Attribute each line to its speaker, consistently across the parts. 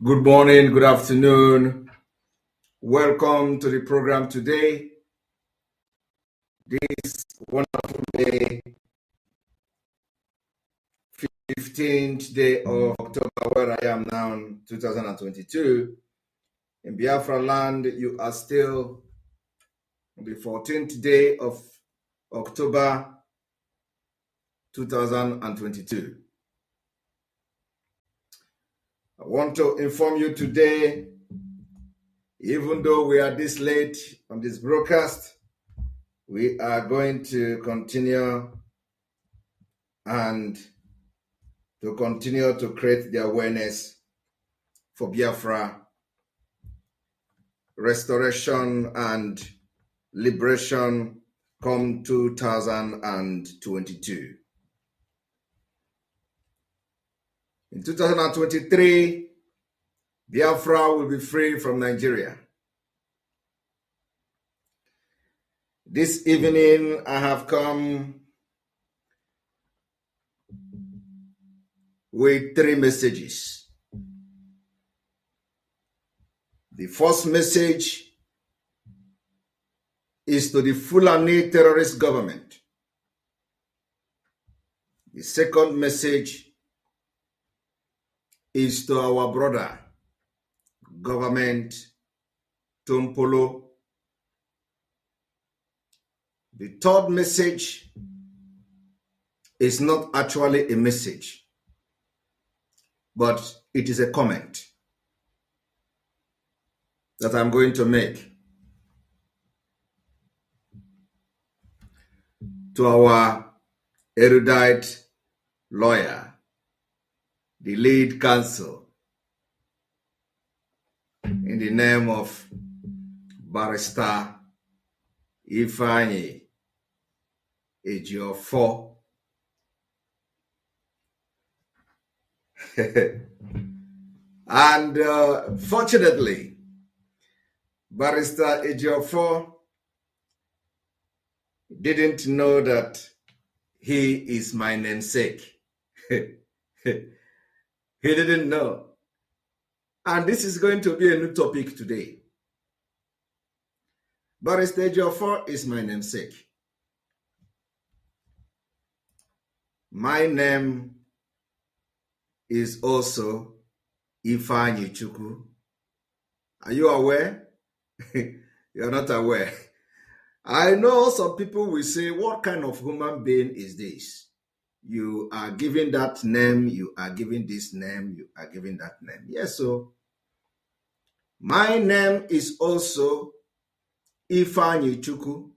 Speaker 1: Good morning, good afternoon. Welcome to the program today. This wonderful day, 15th day of October, where I am now, 2022. In Biafra land, you are still on the 14th day of October 2022. I want to inform you today, even though we are this late on this broadcast, we are going to continue and to continue to create the awareness for Biafra restoration and liberation come 2022. In 2023, Biafra will be free from Nigeria. This evening, I have come with 3 messages. The first message is to the Fulani terrorist government. The second message is to our brother government, Tompolo. The third message is not actually a message, but it is a comment that I'm going to make to our erudite lawyer, the lead counsel, in the name of Barrister Ifeanyi Ejiofor. And fortunately, Barrister Ejiofor didn't know that he is my namesake. He didn't know. And this is going to be a new topic today. Barrister Ejiofor is my namesake. My name is also Ifeanyi Chukwu. Are you aware? You're not aware. I know some people will say, what kind of human being is this? You are giving that name, you are giving this name, you are giving that name. Yes, so my name is also Ifeanyi Chukwu.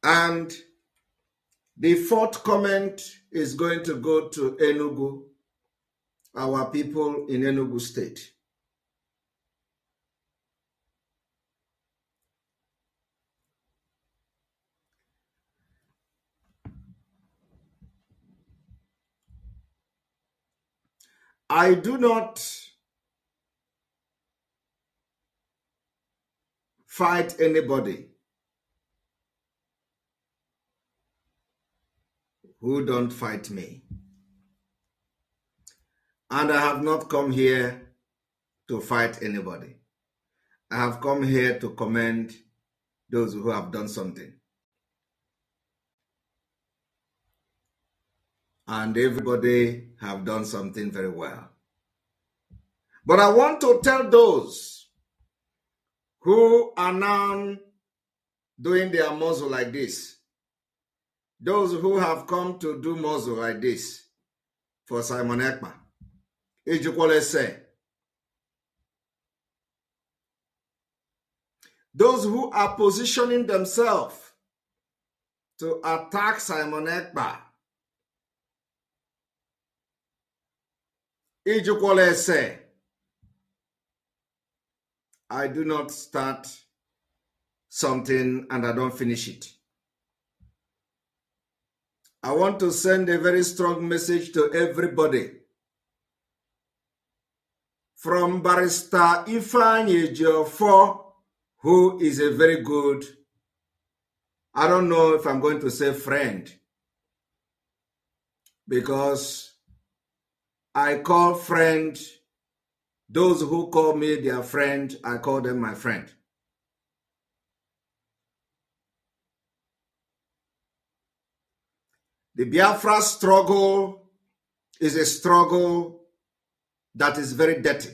Speaker 1: And the fourth comment is going to go to Enugu, our people in Enugu State. I do not fight anybody who don't fight me. And I have not come here to fight anybody. I have come here to commend those who have done something. And everybody have done something very well. But I want to tell those who are now doing their muzzle like this, those who have come to do muzzle like this for Simon Ekpa, Ejukwole say, those who are positioning themselves to attack Simon Ekpa, Ejukwole say, I do not start something and I don't finish it. I want to send a very strong message to everybody. From Barrister Ifeanyi Ejiofor, who is a very good, I don't know if I'm going to say friend, because I call friend those who call me their friend, I call them my friend. The Biafra struggle is a struggle that is very dirty.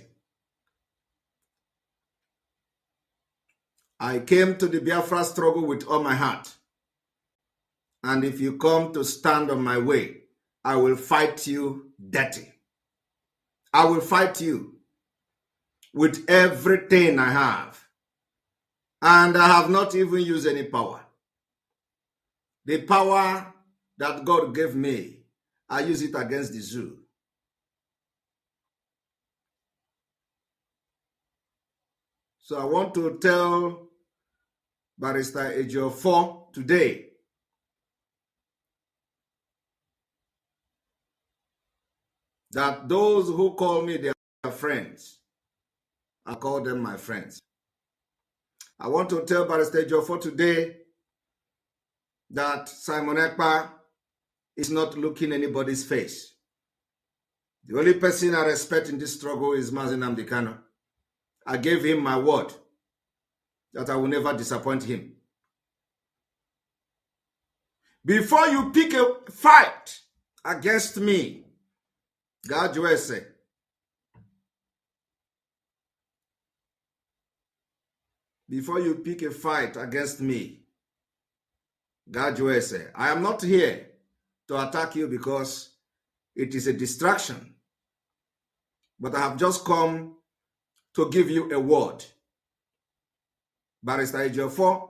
Speaker 1: I came to the Biafra struggle with all my heart. And if you come to stand on my way, I will fight you dirty. I will fight you with everything I have. And I have not even used any power. The power that God gave me, I use it against the zoo. So I want to tell Barrister Ejiofor today that those who call me their friends, I call them my friends. I want to tell Barrister Ejiofor today that Simon Ekpa is not looking anybody's face. The only person I respect in this struggle is Mazi Nnamdi Kanu. I gave him my word that I will never disappoint him. Before you pick a fight against me, God USA, before you pick a fight against me, God USA, I am not here to attack you because it is a distraction. But I have just come to give you a word. Barrister Ejiofor,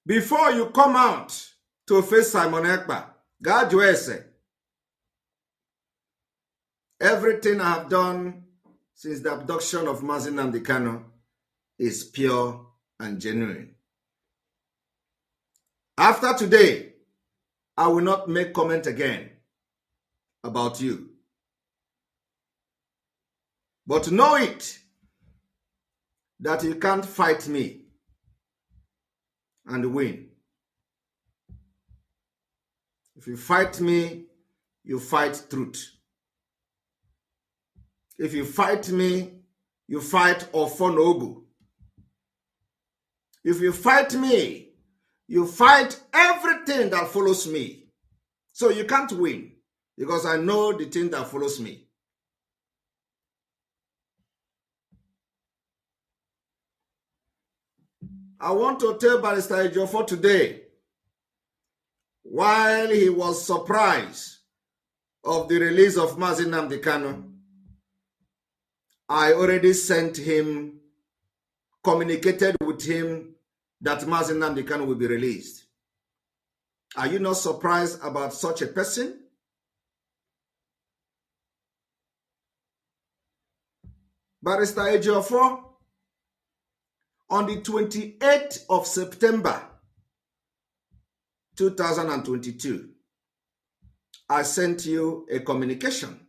Speaker 1: before you come out to face Simon Ekpa, God USA, everything I have done since the abduction of Mazi Nnamdi Kanu is pure and genuine. After today, I will not make comment again about you. But know it, that you can't fight me and win. If you fight me, you fight truth. If you fight me, you fight Ofonogu. If you fight me, you fight everything that follows me. So you can't win because I know the thing that follows me. I want to tell Barrister Ejiofor today, while he was surprised of the release of Mazi Nnamdi Kanu, I already sent him, communicated with him that Mazi Nnamdi Kanu will be released. Are you not surprised about such a person? Barrister Ejiofor, on the 28th of September 2022, I sent you a communication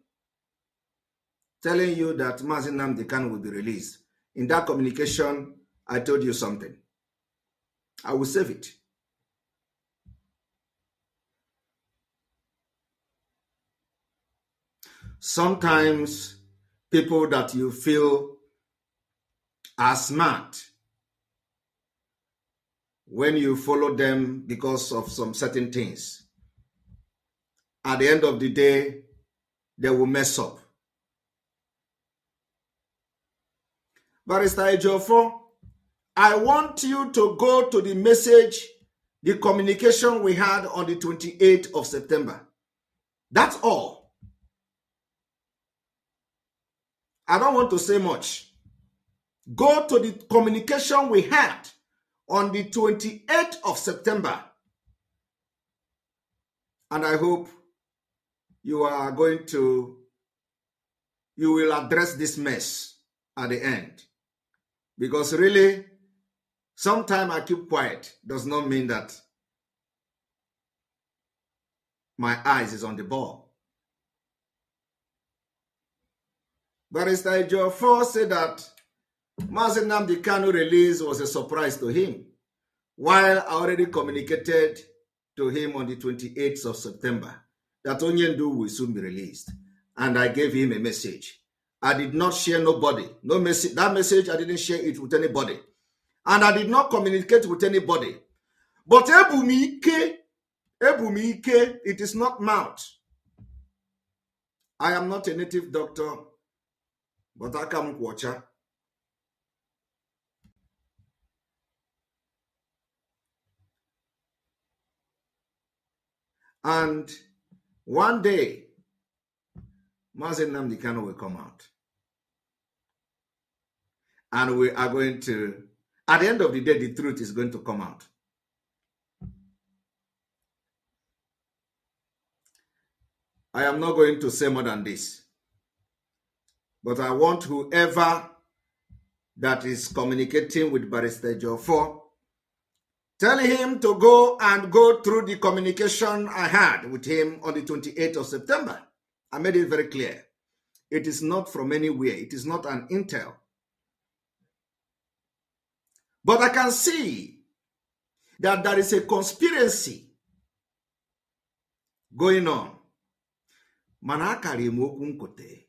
Speaker 1: telling you that Mazi Nnamdi Kanu will be released. In that communication, I told you something. I will save it. Sometimes people that you feel are smart, when you follow them because of some certain things, at the end of the day, they will mess up. Barrister Ejiofor, I want you to go to the message, the communication we had on the 28th of September. That's all. I don't want to say much. Go to the communication we had on the 28th of September. And I hope you will address this mess at the end. Because really, sometimes I keep quiet does not mean that my eyes is on the ball. Barrister Ejiofor said that Mazi Nnamdi Kanu release was a surprise to him, while I already communicated to him on the 28th of September that Onyendu will soon be released. And I gave him a message. I did not share nobody. No message. That message, I didn't share it with anybody. And I did not communicate with anybody. But Ebumike, it is not mouth. I am not a native doctor, but I can watcher. And one day, Mazen Nnamdi Kanu will come out. And we are going to, at the end of the day, the truth is going to come out. I am not going to say more than this. But I want whoever that is communicating with Barrister Jofor, tell him to go through the communication I had with him on the 28th of September. I made it very clear. It is not from anywhere. It is not an intel. But I can see that there is a conspiracy going on. Mana akari m okwu nkote.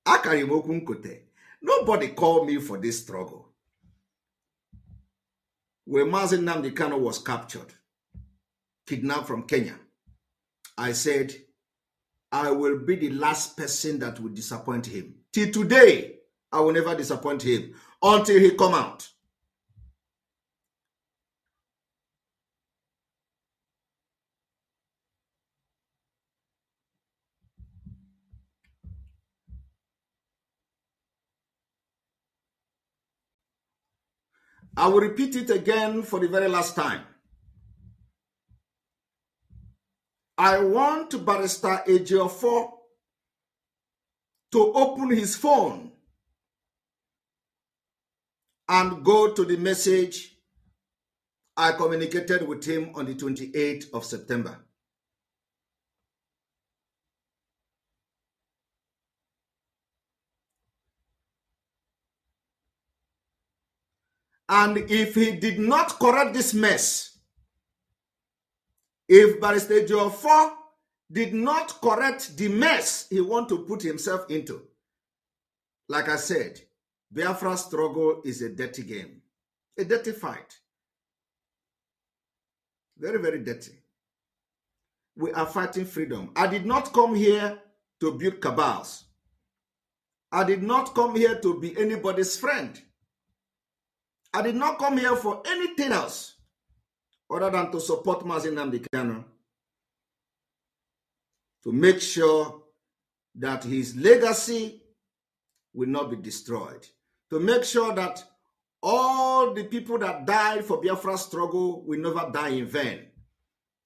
Speaker 1: Akari m okwu nkote. Nobody called me for this struggle. When Mazen Nnamdi Kanu was captured, kidnapped from Kenya, I said, I will be the last person that will disappoint him. Till today, I will never disappoint him until he come out. I will repeat it again for the very last time. I want Barrister Ejiofor to open his phone and go to the message I communicated with him on the 28th of September. And if he did not correct this mess, if Barrister Ejiofor did not correct the mess he wants to put himself into, like I said, Biafra struggle is a dirty game, a dirty fight. Very, very dirty. We are fighting freedom. I did not come here to build cabals. I did not come here to be anybody's friend. I did not come here for anything else other than to support Mazen Nnamdi Kanu, to make sure that his legacy will not be destroyed, to make sure that all the people that died for Biafra struggle will never die in vain.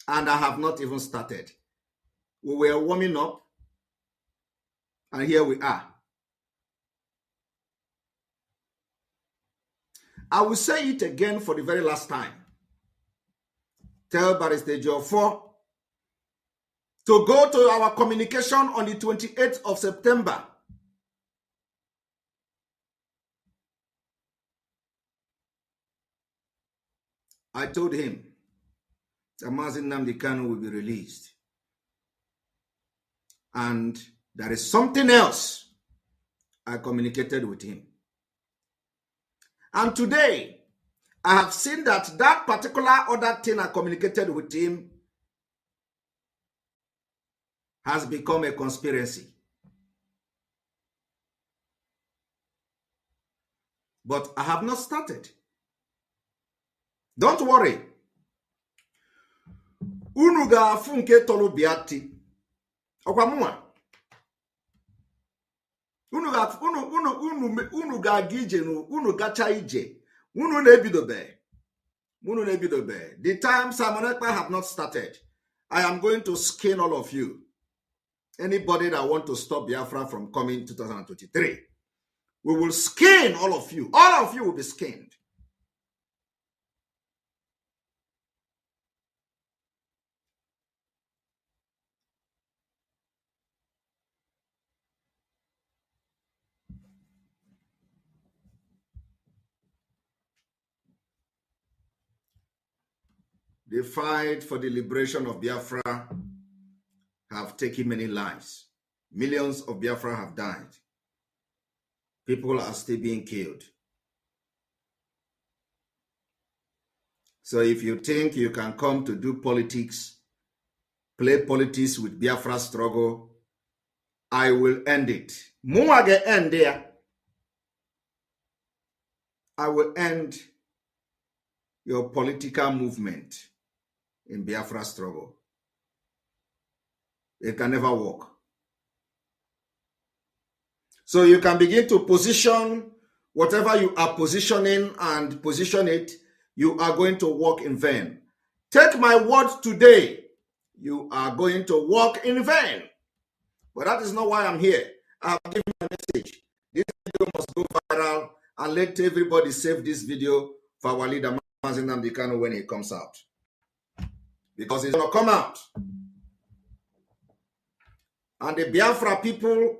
Speaker 1: And I have not even started. We were warming up, and here we are. I will say it again for the very last time. Tell Barrister Ejiofor to go to our communication on the 28th of September. I told him that Mazen Nnamdi Kanu will be released. And there is something else I communicated with him. And today, I have seen that that particular other thing I communicated with him has become a conspiracy. But I have not started. Don't worry. Unu ga-afụ nke tolu biati. Okwa mwa. Unu ga-aga ije unu gacha ije. Unu na-ebidobe. The time Simon Ekpa have not started. I am going to skin all of you. Anybody that want to stop Biafra from coming 2023. We will skin all of you. All of you will be skinned. the fight for the liberation of Biafra have taken many lives. Millions of Biafra have died. People are still being killed. So if you think you can come to do politics, play politics with Biafra struggle, I will end it. Muage end there. I will end your political movement in Biafra struggle. It can never work. So you can begin to position whatever you are positioning and position it, you are going to work in vain. Take my word today, you are going to work in vain. But that is not why I'm here. I have given a message. This video must go viral and let everybody save this video for our leader, Mazi Nnamdi Kanu, when he comes out. Because he's going to come out. And the Biafra people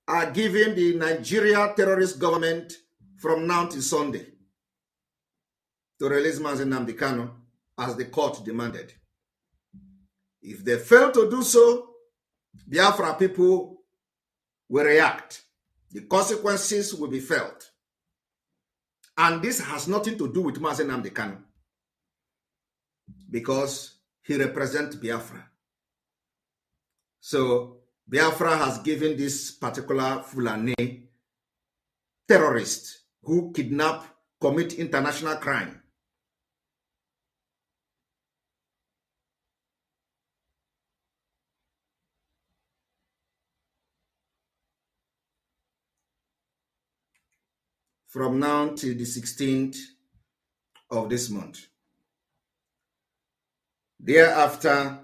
Speaker 1: are giving the Nigeria terrorist government from now to Sunday to release Mazi Nnamdi Kanu as the court demanded. If they fail to do so, Biafra people will react. The consequences will be felt. And this has nothing to do with Mazi Nnamdi Kanu because he represents Biafra. So Biafra has given this particular Fulani terrorist who kidnap, commit international crime, from now till the 16th of this month. Thereafter,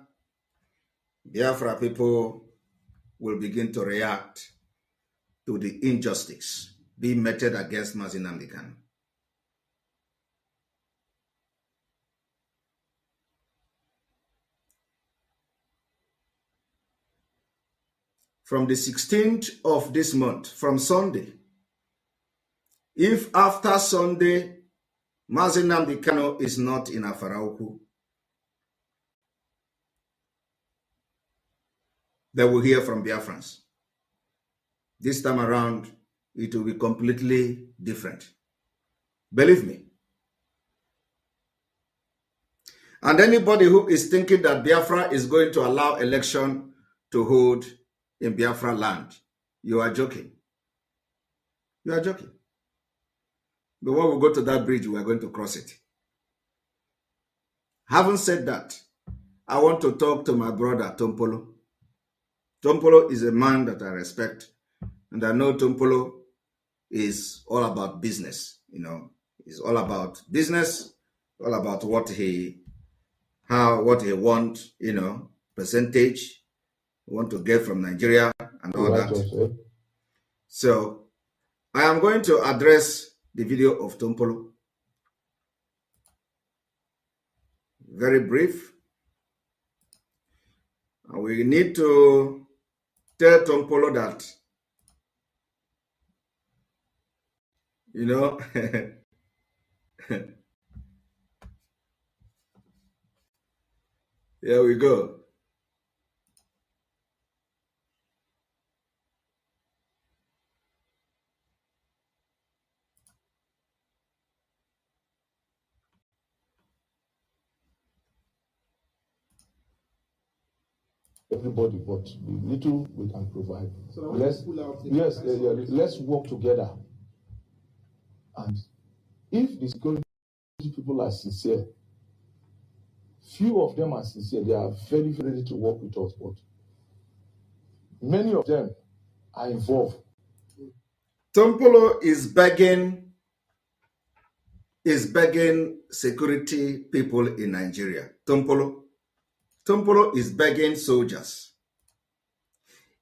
Speaker 1: Biafra people will begin to react to the injustice being meted against Mazi Nnamdi Kanu. From the 16th of this month, from Sunday, if after Sunday, Mazi Nnamdi Kanu is not in Afaraukwu, they will hear from Biafrans. This time around, it will be completely different. Believe me. And anybody who is thinking that Biafra is going to allow election to hold in Biafra land, you are joking. You are joking. But when we go to that bridge, we are going to cross it. Having said that, I want to talk to my brother, Tompolo. Tompolo is a man that I respect. And I know Tompolo is all about business. You know, he's all about business, all about what he wants, you know, percentage, want to get from Nigeria and all that. So I am going to address the video of Tompolo. Very brief. And we need to tell Tompolo that, you know, here we go.
Speaker 2: Everybody, but the little we can provide. So let's work together. And if the security people are sincere, few of them are sincere. They are very, very ready to work with us, but many of them are involved.
Speaker 1: Tompolo is begging security people in Nigeria. Tompolo is begging soldiers,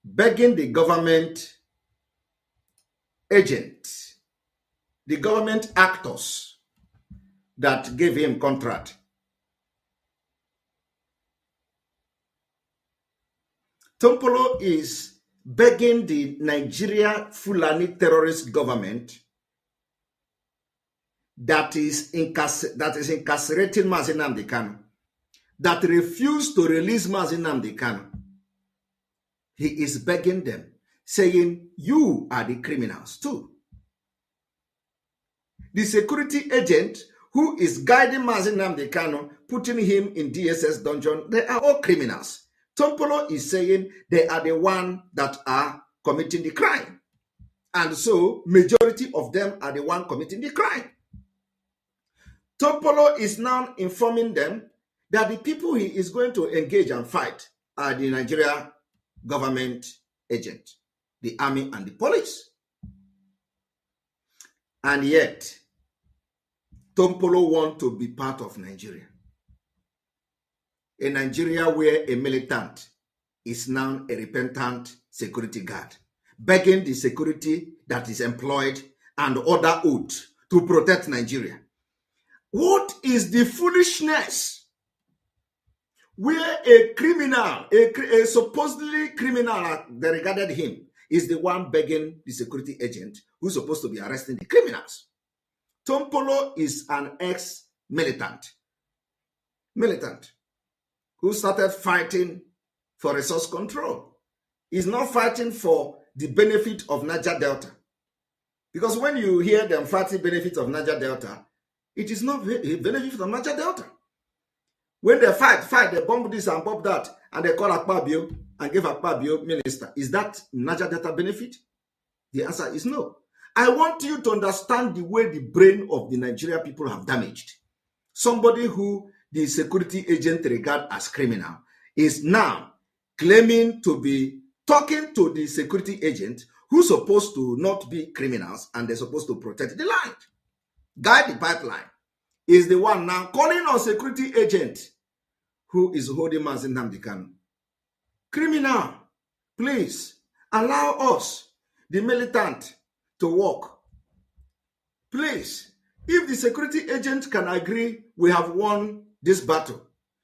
Speaker 1: begging the government agents, the government actors that gave him contract. Tompolo is begging the Nigeria Fulani terrorist government that is incarcerating Mazi Nnamdi Kanu, that refuse to release Mazi Nnamdi Kanu, he is begging them, saying, you are the criminals too. The security agent who is guiding Mazi Nnamdi Kanu, putting him in DSS dungeon, they are all criminals. Tompolo is saying they are the ones that are committing the crime. And so, majority of them are the ones committing the crime. Tompolo is now informing them that the people he is going to engage and fight are the Nigeria government agent, the army and the police. And yet, Tompolo wants to be part of Nigeria. A Nigeria where a militant is now a repentant security guard, begging the security that is employed and other oath to protect Nigeria. What is the foolishness where a criminal, a supposedly criminal, they regarded him, is the one begging the security agent who's supposed to be arresting the criminals? Tompolo is an ex-militant who started fighting for resource control. He's not fighting for the benefit of Niger Delta. Because when you hear them fighting benefit of Niger Delta, it is not a benefit of Niger Delta. When they fight, they bomb this and bomb that, and they call Akpabio and give Akpabio minister. Is that Niger Delta benefit? The answer is no. I want you to understand the way the brain of the Nigeria people have damaged. Somebody who the security agent regard as criminal is now claiming to be talking to the security agent who's supposed to not be criminals and they're supposed to protect the land, guide the pipeline, is the one now calling on security agent who is holding Mazi Nnamdi Kanu. Criminal, please allow us, the militant, to work. Please, if the security agent can agree, we have won this battle.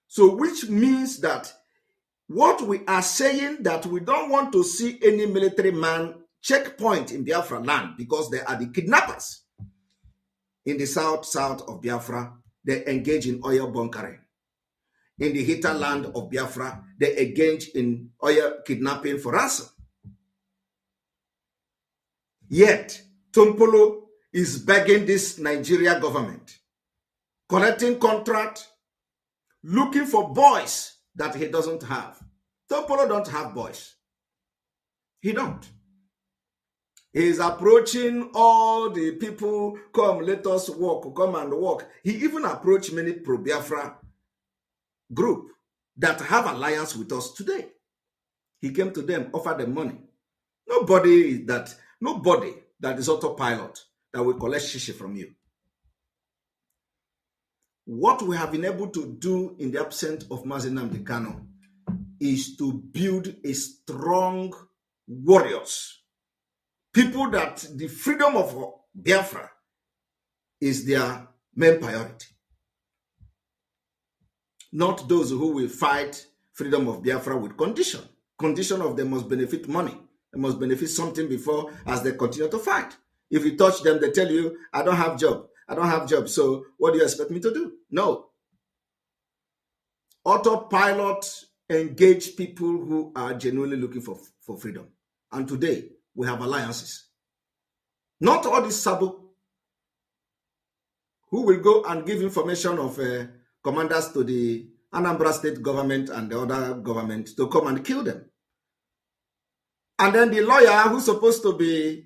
Speaker 1: So which means that what we are saying, that we don't want to see any military man checkpoint in Biafra land because they are the kidnappers. In the south of Biafra, they engage in oil bunkering. In the hinterland of Biafra, they engage in oil kidnapping for ransom. Yet, Tompolo is begging this Nigeria government, collecting contract, looking for boys that he doesn't have. Tompolo don't have boys. He don't. He is approaching all the people, come, let us walk, come and walk. He even approached many pro-Biafra group that have alliance with us today. He came to them, offered them money. Nobody that is autopilot that will collect shishi from you. What we have been able to do in the absence of Mazi Nnamdi Kanu is to build a strong warriors. People that the freedom of Biafra is their main priority. Not those who will fight freedom of Biafra with condition. Condition of they must benefit money. They must benefit something before as they continue to fight. If you touch them, they tell you, I don't have job. I don't have job. So what do you expect me to do? No. Autopilot engage people who are genuinely looking for freedom. And today, we have alliances. Not all these Sabo who will go and give information of commanders to the Anambra state government and the other government to come and kill them. And then the lawyer who's supposed to be,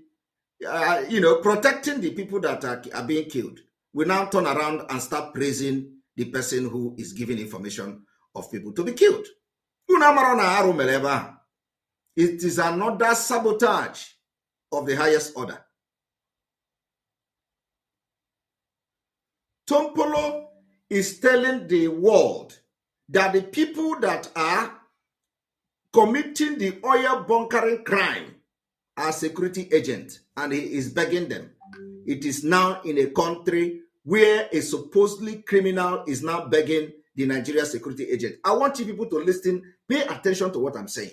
Speaker 1: protecting the people that are being killed will now turn around and start praising the person who is giving information of people to be killed. It is another sabotage of the highest order. Tompolo is telling the world that the people that are committing the oil bunkering crime are security agents, and he is begging them. It is now in a country where a supposedly criminal is now begging the Nigeria security agent. I want you people to listen, pay attention to what I'm saying.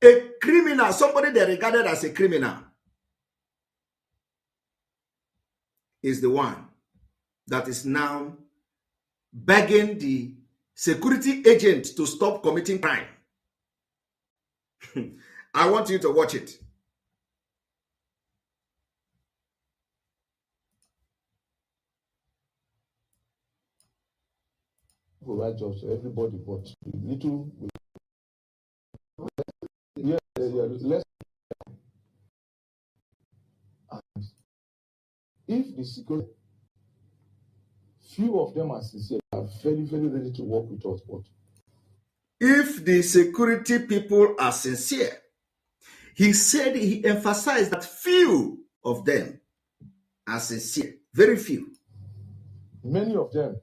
Speaker 1: A criminal, somebody they regarded as a criminal, is the one that is now begging the security agent to stop committing crime. I want you to watch it.
Speaker 2: Provide jobs to everybody, but little. Yeah, less. And if the security, few of them are sincere, are very, very ready to work with us. But
Speaker 1: if the security people are sincere, he said, he emphasized that few of them are sincere, very few.
Speaker 2: Many of them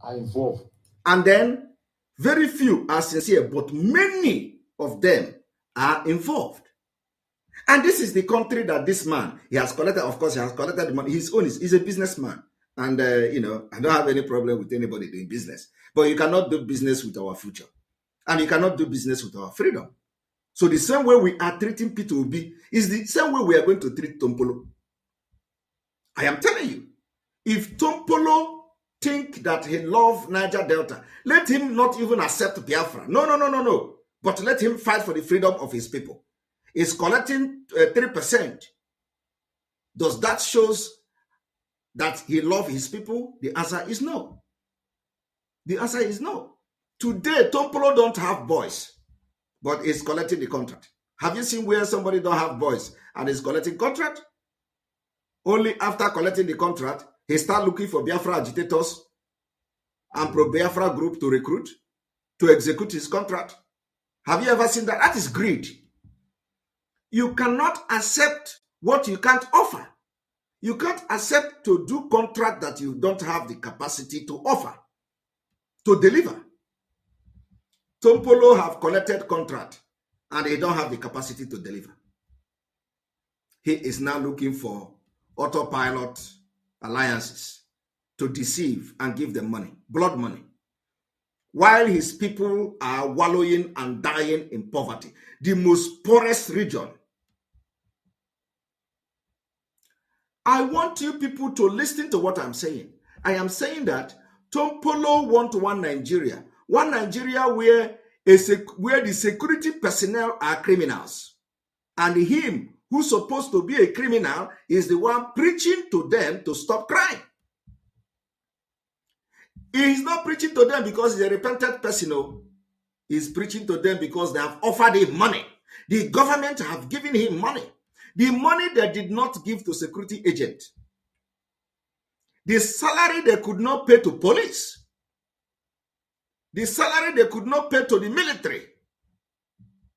Speaker 2: are involved.
Speaker 1: And then very few are sincere, but many of them are involved. And this is the country that this man, he has collected, of course, he has collected the money. His own he's a businessman. And, I don't have any problem with anybody doing business. But you cannot do business with our future. And you cannot do business with our freedom. So the same way we are treating Peter Obi is the same way we are going to treat Tompolo. I am telling you, if Tompolo think that he loves Niger Delta, let him not even accept Biafra. No. But let him fight for the freedom of his people. He's collecting 3%. Does that shows that he loves his people? The answer is no. The answer is no. Today, Tompolo don't have boys, but is collecting the contract. Have you seen where somebody don't have boys and is collecting contract? Only after collecting the contract, he start looking for Biafra agitators and pro-Biafra group to recruit, to execute his contract. Have you ever seen that? That is greed. You cannot accept what you can't offer. You can't accept to do contract that you don't have the capacity to offer, to deliver. Tompolo have collected contract and they don't have the capacity to deliver. He is now looking for autopilot alliances to deceive and give them money, blood money, while his people are wallowing and dying in poverty, the most poorest region. I want you people to listen to what I'm saying. I am saying that Tompolo want one Nigeria where the security personnel are criminals, and him who's supposed to be a criminal is the one preaching to them to stop crime. He is not preaching to them because he's a repentant person. No. He's preaching to them because they have offered him money. The government have given him money. The money they did not give to security agent. The salary they could not pay to police. The salary they could not pay to the military.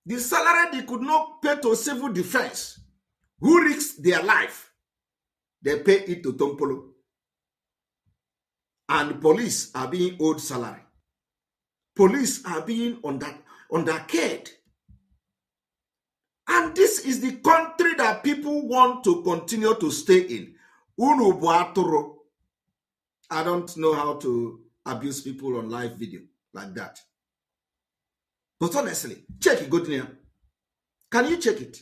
Speaker 1: The salary they could not pay to civil defense. Who risks their life? They pay it to Tompolo. And the police are being owed salary. Police are being undercared. And this is the country that people want to continue to stay in. Unubuatoro. I don't know how to abuse people on live video like that. But honestly, check it, good news. Can you check it?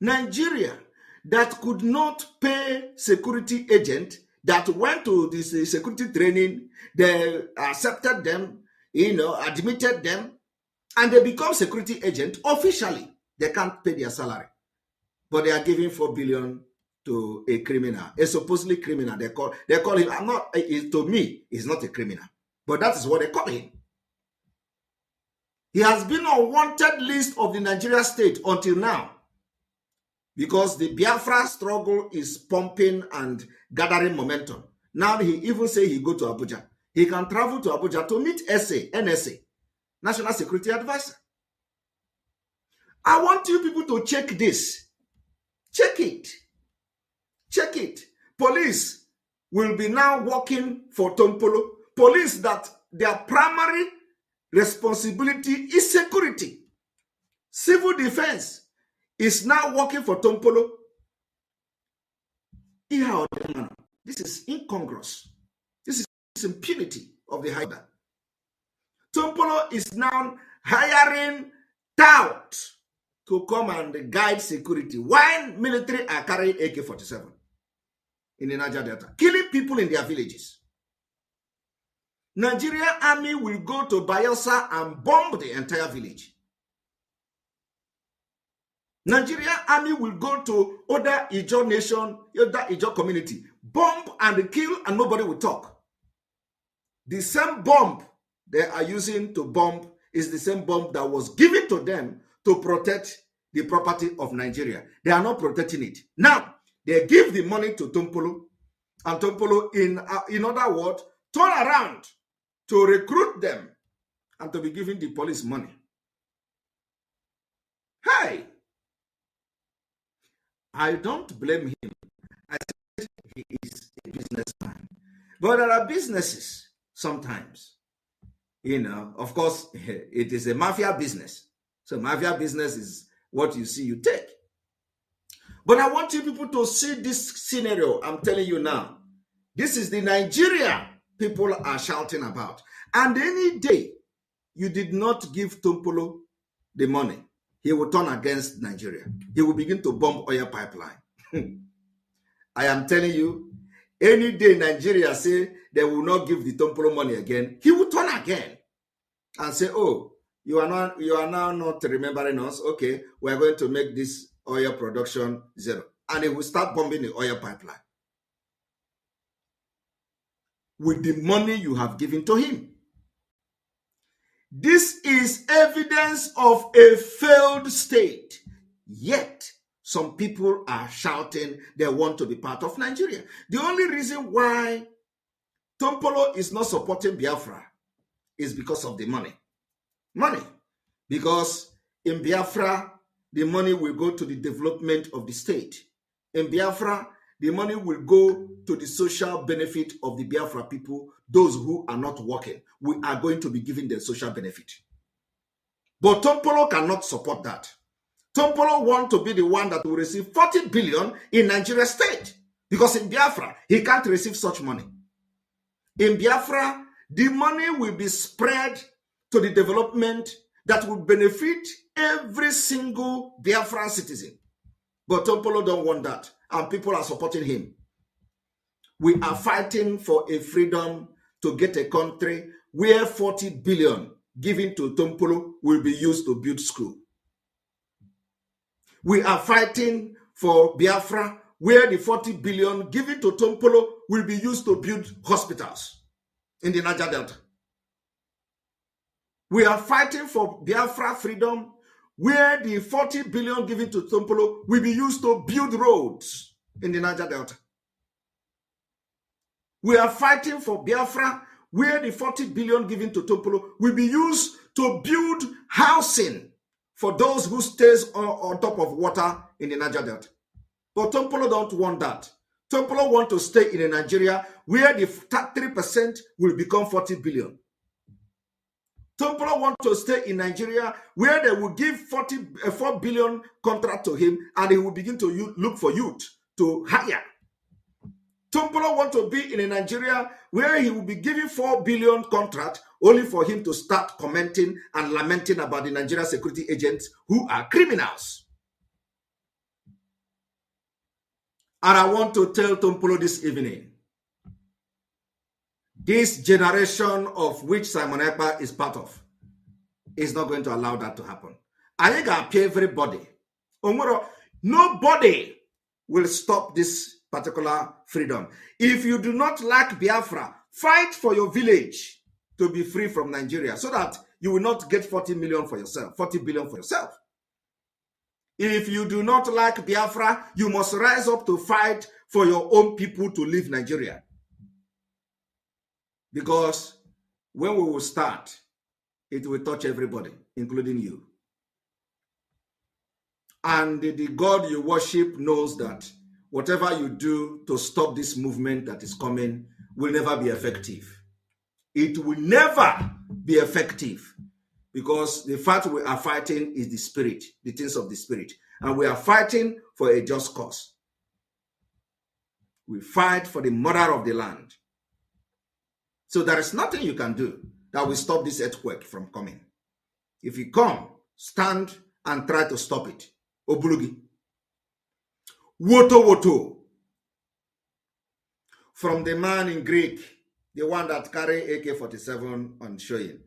Speaker 1: Nigeria that could not pay security agent that went to this security training, they accepted them, admitted them, and they become security agent officially. They can't pay their salary, but they are giving 4 billion to a criminal, a supposedly criminal. They call him. I'm not. To me, he's not a criminal, but that is what they call him. He has been on wanted list of the Nigeria state until now, because the Biafra struggle is pumping and gathering momentum. Now he even say he go to Abuja. He can travel to Abuja to meet NSA, National Security Advisor. I want you people to check this. Check it. Check it. Police will be now working for Tompolo. Police that their primary responsibility is security. Civil defense is now working for Tompolo. This is incongruous. This is impunity of the higher. Tompolo is now hiring tout to come and guide security while military are carrying AK-47. in the Niger Delta, killing people in their villages. Nigerian army will go to Bayelsa and bomb the entire village. Nigerian army will go to other Ijaw nation, other Ijaw community, bomb and kill, and nobody will talk. The same bomb they are using to bomb is the same bomb that was given to them to protect the property of Nigeria. They are not protecting it. Now, they give the money to Tompolo, and Tompolo, in other words, turn around to recruit them and to be giving the police money. Hey! I don't blame him. I said he is a businessman. But there are businesses sometimes. Of course, it is a mafia business. So mafia business is what you see, you take. But I want you people to see this scenario I'm telling you now. This is the Nigeria people are shouting about. And any day you did not give Tompolo the money, he will turn against Nigeria. He will begin to bomb oil pipeline. I am telling you, any day Nigeria say they will not give the Tompolo money again, he will turn again and say, oh, you are now not remembering us. Okay, we are going to make this oil production zero. And he will start bombing the oil pipeline with the money you have given to him. This is evidence of a failed state. Yet, some people are shouting they want to be part of Nigeria. The only reason why Tompolo is not supporting Biafra is because of the money. Money. Because in Biafra, the money will go to the development of the state. In Biafra, the money will go to the social benefit of the Biafra people, those who are not working. We are going to be giving them social benefit. But Tompolo cannot support that. Tompolo wants to be the one that will receive 40 billion in Nigeria state. Because in Biafra, he can't receive such money. In Biafra, the money will be spread to the development that will benefit every single Biafran citizen. But Tompolo don't want that. And people are supporting him. We are fighting for a freedom to get a country where 40 billion given to Tompolo will be used to build school. We are fighting for Biafra where the 40 billion given to Tompolo will be used to build hospitals in the Niger Delta. We are fighting for Biafra freedom where the 40 billion given to Tompolo will be used to build roads in the Niger Delta. We are fighting for Biafra where the 40 billion given to Tompolo will be used to build housing for those who stays on top of water in the Niger Delta. But Tompolo don't want that. Tompolo want to stay in a Nigeria where the 3% will become 40 billion. Tompolo want to stay in Nigeria where they will give 4 billion contract to him and he will begin to look for youth to hire. Tompolo want to be in a Nigeria where he will be giving 4 billion contract only for him to start commenting and lamenting about the Nigerian security agents who are criminals. And I want to tell Tompolo this evening, this generation of which Simon Ekpa is part of is not going to allow that to happen. I think I pay everybody. Nobody will stop this particular freedom. If you do not like Biafra, fight for your village to be free from Nigeria so that you will not get 40 billion for yourself. If you do not like Biafra, you must rise up to fight for your own people to leave Nigeria. Because when we will start, it will touch everybody, including you. And the God you worship knows that whatever you do to stop this movement that is coming will never be effective. It will never be effective because the fight we are fighting is the spirit, the things of the spirit. And we are fighting for a just cause. We fight for the mother of the land. So there is nothing you can do that will stop this earthquake from coming. If you come, stand and try to stop it. Obulugi. Woto woto. from the man in Greek, the one that carry AK-47 on showing.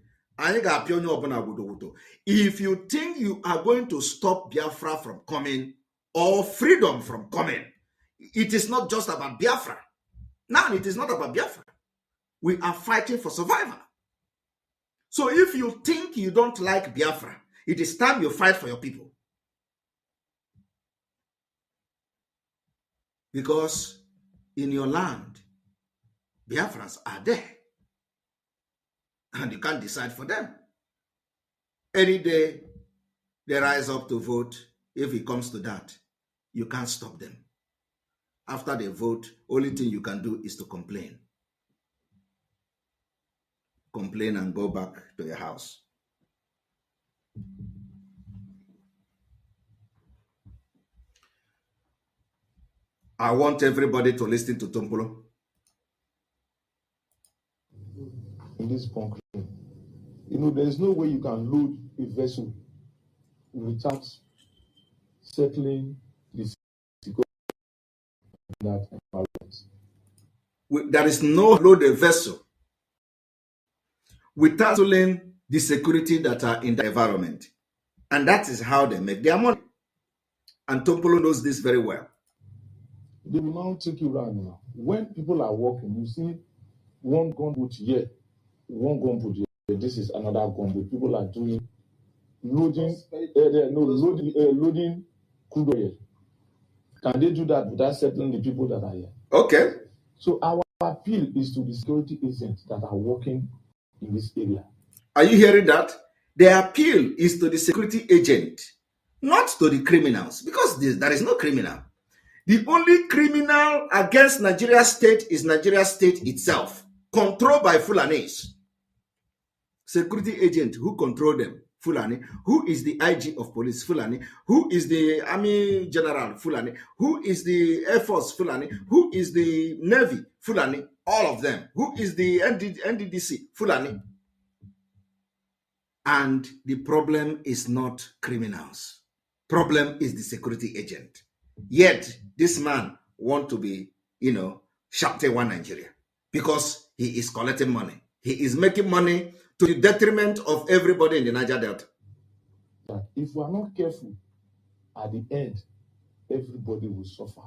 Speaker 1: If you think you are going to stop Biafra from coming or freedom from coming, it is not just about Biafra. Now, it is not about Biafra. We are fighting for survival. So if you think you don't like Biafra, it is time you fight for your people. Because in your land, Biafrans are there. And you can't decide for them. Any day they rise up to vote, if it comes to that, you can't stop them. After they vote, only thing you can do is to complain. Complain and go back to your house. I want everybody to listen to Tompolo.
Speaker 2: In this conclusion, there's no way you can load a vessel without settling the security in that environment.
Speaker 1: There is no load a vessel without settling the security that are in the environment. And that is how they make their money. And Tompolo knows this very well.
Speaker 2: They will now take you around now. When people are walking, you see one gun put here, one gun put here. This is another gun. The people are doing loading crude oil. Can they do that without settling the people that are here?
Speaker 1: Okay.
Speaker 2: So our appeal is to the security agents that are working in this area.
Speaker 1: Are you hearing that? The appeal is to the security agent, not to the criminals, because there is no criminal. The only criminal against Nigeria state is Nigeria state itself, controlled by Fulanis. Security agent, who control them? Fulani. Who is the IG of police? Fulani. Who is the army general? Fulani. Who is the air force? Fulani. Who is the navy? Fulani. All of them. Who is the NDDC? Fulani. And the problem is not criminals. Problem is the security agent. Yet, this man want to be, shouting one Nigeria because he is collecting money. He is making money to the detriment of everybody in the Niger Delta.
Speaker 2: But if we are not careful, at the end, everybody will suffer.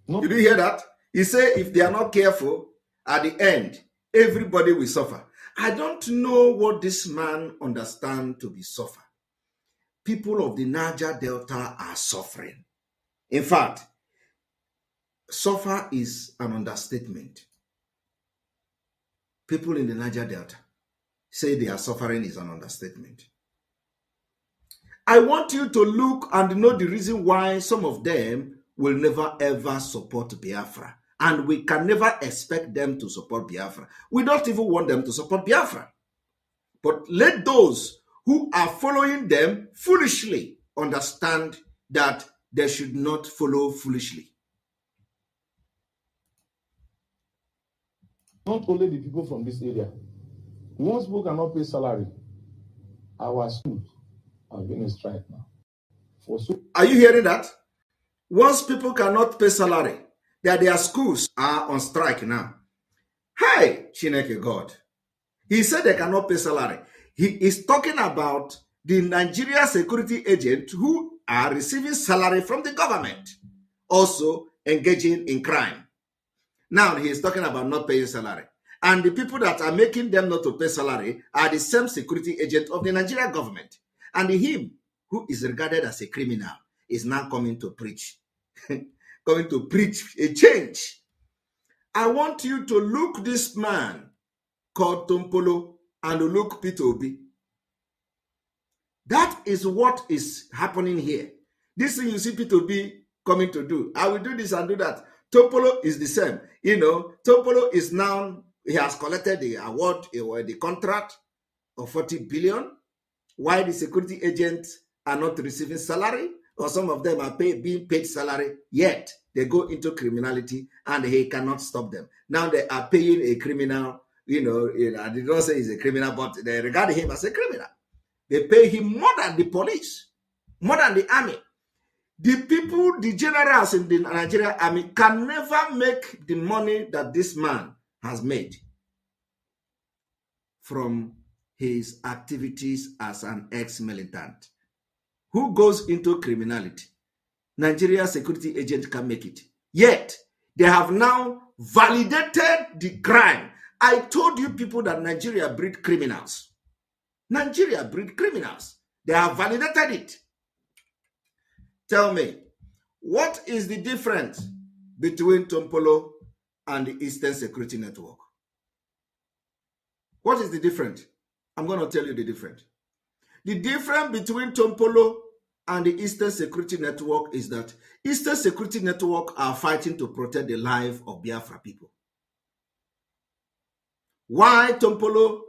Speaker 1: Did you hear that? He said if they are not careful, at the end, everybody will suffer. I don't know what this man understands to be suffer. People of the Niger Delta are suffering. In fact, suffer is an understatement. People in the Niger Delta say they are suffering is an understatement. I want you to look and know the reason why some of them will never ever support Biafra. And we can never expect them to support Biafra. We don't even want them to support Biafra. But let those who are following them foolishly understand that they should not follow foolishly.
Speaker 2: Not only the people from this area. Once people cannot pay salary, our schools are being in strike now.
Speaker 1: Are you hearing that? Once people cannot pay salary, their schools are on strike now. Hey, Chineke God. He said they cannot pay salary. He is talking about the Nigeria security agents who are receiving salary from the government, also engaging in crime. Now he is talking about not paying salary. And the people that are making them not to pay salary are the same security agent of the Nigerian government. And him, who is regarded as a criminal, is now coming to preach. Coming to preach a change. I want you to look this man called Tompolo and look Peter Obi. That is what is happening here. This thing you see Peter Obi coming to do. I will do this and do that. Tompolo is the same. Tompolo is now, he has collected the award, the contract of 40 billion. Why the security agents are not receiving salary, or some of them are being paid salary, yet they go into criminality and he cannot stop them. Now they are paying a criminal, I did not say he's a criminal, but they regard him as a criminal. They pay him more than the police, more than the army. The people, the generals in the Nigerian army can never make the money that this man has made from his activities as an ex-militant who goes into criminality. Nigeria security agent can make it. Yet, they have now validated the crime. I told you people that Nigeria breed criminals. Nigeria breed criminals. They have validated it. Tell me, what is the difference between Tompolo and the Eastern Security Network? What is the difference? I'm going to tell you the difference. The difference between Tompolo and the Eastern Security Network is that Eastern Security Network are fighting to protect the life of Biafra people. Why Tompolo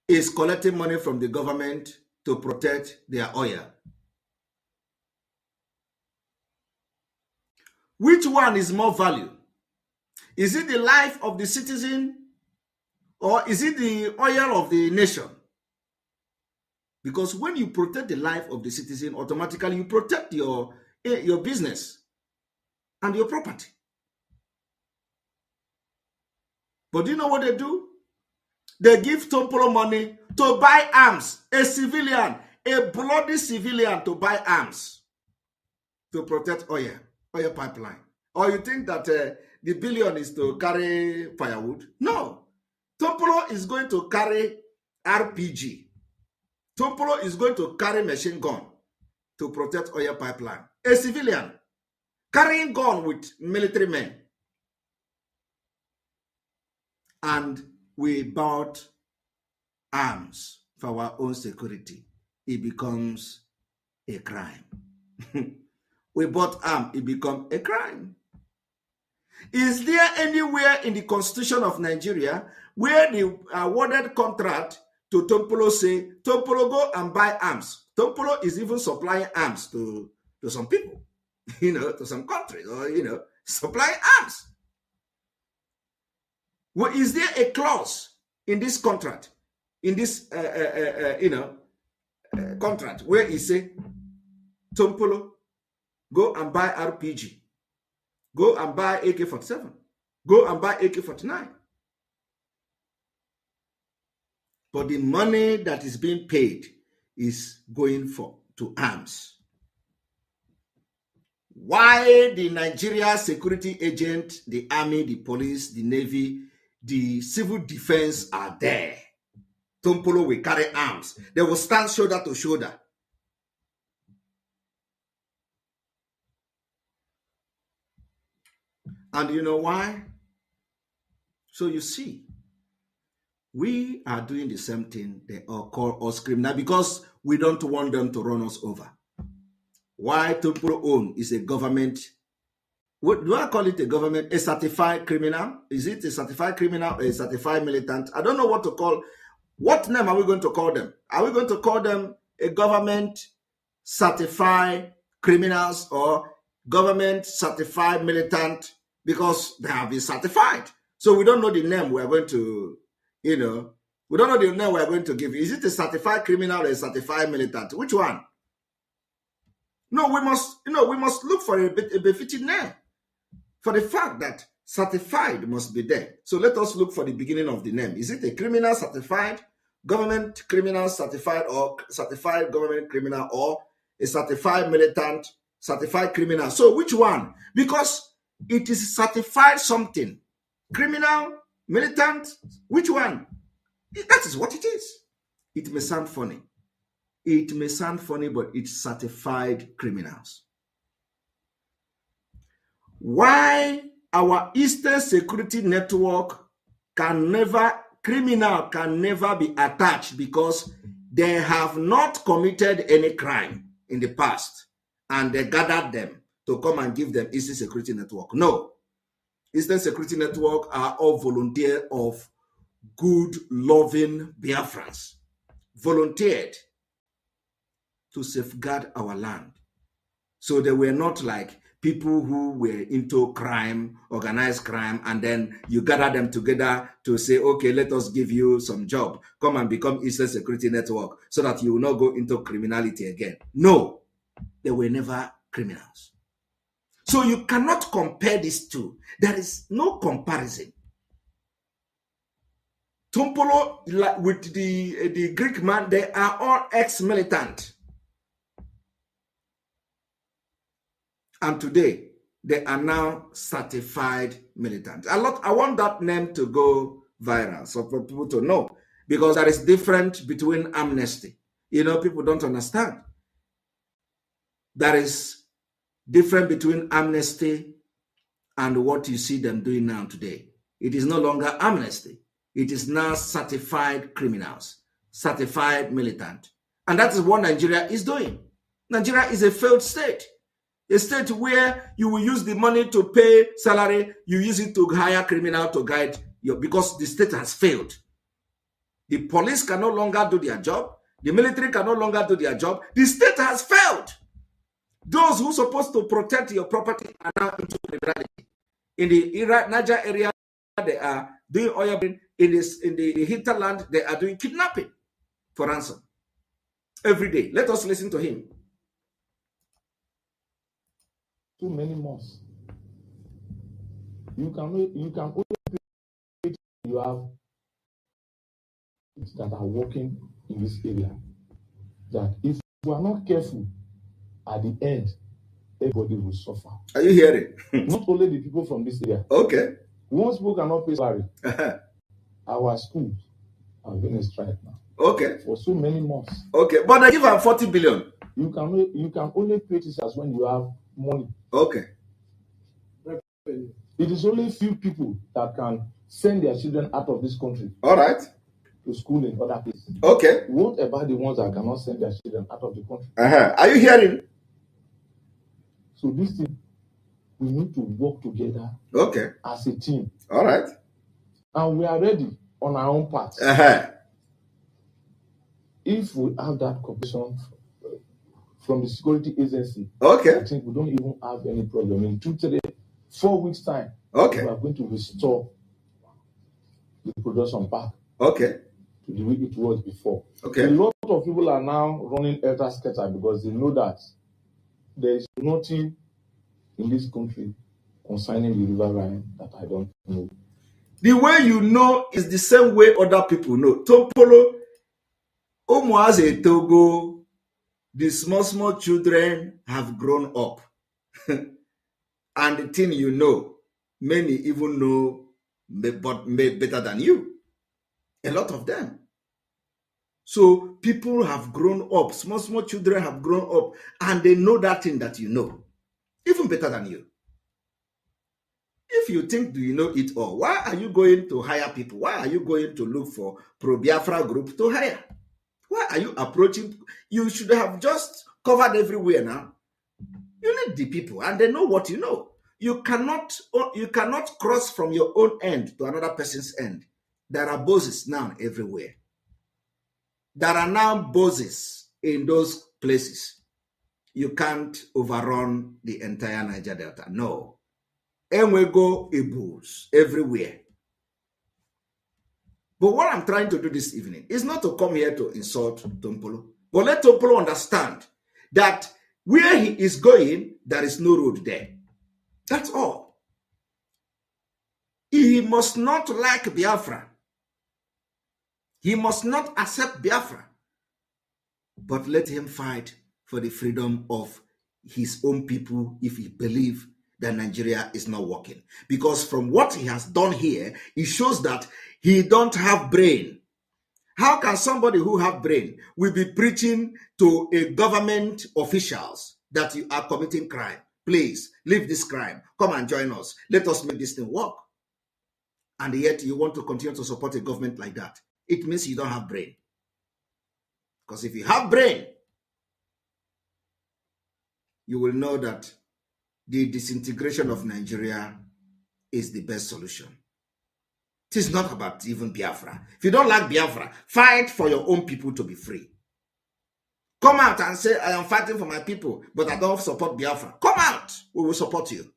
Speaker 1: is collecting money from the government to protect their oil? Which one is more value? Is it the life of the citizen or is it the oil of the nation? Because when you protect the life of the citizen, automatically you protect your business and your property. But do you know what they do? They give Tompolo money to buy arms, a civilian, a bloody civilian to buy arms to protect oil pipeline. Or you think that the billion is to carry firewood? No. Tompolo is going to carry RPG. Tompolo is going to carry machine gun to protect oil pipeline. A civilian carrying gun with military men. And we bought arms for our own security. It becomes a crime. We bought arms, it becomes a crime. Is there anywhere in the Constitution of Nigeria where the awarded contract to Tompolo say, Tompolo go and buy arms? Tompolo is even supplying arms to some people, to some countries, or, supplying arms. Well, is there a clause in this contract, in this, contract where it say, Tompolo, go and buy RPG, go and buy AK-47, go and buy AK-49? But the money that is being paid is going to arms. Why the Nigeria security agent, the army, the police, the navy, the civil defense are there? Tompolo will carry arms. They will stand shoulder to shoulder. And you know why? So you see, we are doing the same thing. They all call us criminal because we don't want them to run us over. Why Tompolo own is a government? What do I call it? A government? A certified criminal? Is it a certified criminal or a certified militant? I don't know what to call. What name are we going to call them? Are we going to call them a government certified criminals or government certified militant? Because they have been certified. So we don't know the name we are going to, we don't know the name we are going to give. Is it a certified criminal or a certified militant? Which one? No, we must look for a befitting name for the fact that certified must be there. So let us look for the beginning of the name. Is it a criminal certified, government criminal certified, or certified government criminal, or a certified militant, certified criminal? So which one? Because it is certified something. Criminal, militant, which one? That is what it is. It may sound funny. It may sound funny, but it's certified criminals. Why our Eastern Security Network criminal can never be attached? Because they have not committed any crime in the past and they gathered them to come and give them Eastern Security Network. No. Eastern Security Network are all volunteers of good, loving Biafrans. Volunteered to safeguard our land. So they were not like people who were into crime, organized crime, and then you gather them together to say, okay, let us give you some job. Come and become Eastern Security Network so that you will not go into criminality again. No, they were never criminals. So you cannot compare these two. There is no comparison. Tompolo with the Greek man, they are all ex-militant. And today, they are now certified militant. I want that name to go viral so for people to know, because there is difference between amnesty. You know, people don't understand. There is difference between amnesty and what you see them doing now today. It is no longer amnesty. It is now certified criminals, certified militant. And that is what Nigeria is doing. Nigeria is a failed state. A state where you will use the money to pay salary, you use it to hire criminal to guide you, because the state has failed. The police can no longer do their job. The military can no longer do their job. The state has failed. Those who are supposed to protect your property are now into criminality. In the Niger area, they are doing oil. In the hinterland, they are doing kidnapping for ransom every day. Let us listen to him.
Speaker 2: Too many mosques. You can only you have that are working in this area. That if we are not careful, at the end, everybody will suffer.
Speaker 1: Are you hearing?
Speaker 2: Not only the people from this area.
Speaker 1: Okay.
Speaker 2: Once people cannot pay salary, our schools are being a strike now.
Speaker 1: Okay.
Speaker 2: For so many months.
Speaker 1: Okay, but I give her 40 billion.
Speaker 2: You can only pay teachers when you have money.
Speaker 1: Okay.
Speaker 2: It is only few people that can send their children out of this country.
Speaker 1: All right.
Speaker 2: To school in other places.
Speaker 1: Okay.
Speaker 2: What about the ones that cannot send their children out of the country?
Speaker 1: Are you hearing?
Speaker 2: So this thing, we need to work together.
Speaker 1: Okay.
Speaker 2: As a team.
Speaker 1: All right.
Speaker 2: And we are ready on our own part. If we have that cooperation from the security agency,
Speaker 1: okay,
Speaker 2: I think we don't even have any problem. In 2, 3, 4 weeks' time,
Speaker 1: okay,
Speaker 2: we are going to restore the production back.
Speaker 1: Okay.
Speaker 2: To the way it was before.
Speaker 1: Okay.
Speaker 2: A lot of people are now running helter-skelter because they know that there is nothing in this country concerning the river Rhine that I don't know.
Speaker 1: The way you know is the same way other people know. Tompolo, Omuaze Togo, the small children have grown up. And the thing you know, many even know but better than you. A lot of them. So people have grown up, small children have grown up, and they know that thing that you know, even better than you. If you think you know it all, why are you going to hire people? Why are you going to look for pro-Biafra group to hire? Why are you approaching? You should have just covered everywhere now. You need the people, and they know what you know. You cannot cross from your own end to another person's end. There are bosses now everywhere. There are now bosses in those places. You can't overrun the entire Niger Delta. No. Enwego Ibus everywhere. But what I'm trying to do this evening is not to come here to insult Tompolo, but let Tompolo understand that where he is going, there is no road there. That's all. He must not like Biafra. He must not accept Biafra. But let him fight for the freedom of his own people if he believes that Nigeria is not working. Because from what he has done here, it shows that he don't have brain. How can somebody who have brain will be preaching to a government officials that you are committing crime? Please, leave this crime. Come and join us. Let us make this thing work. And yet you want to continue to support a government like that. It means you don't have brain. Because if you have brain, you will know that the disintegration of Nigeria is the best solution. It is not about even Biafra. If you don't like Biafra, fight for your own people to be free. Come out and say, I am fighting for my people, but I don't support Biafra. Come out. We will support you.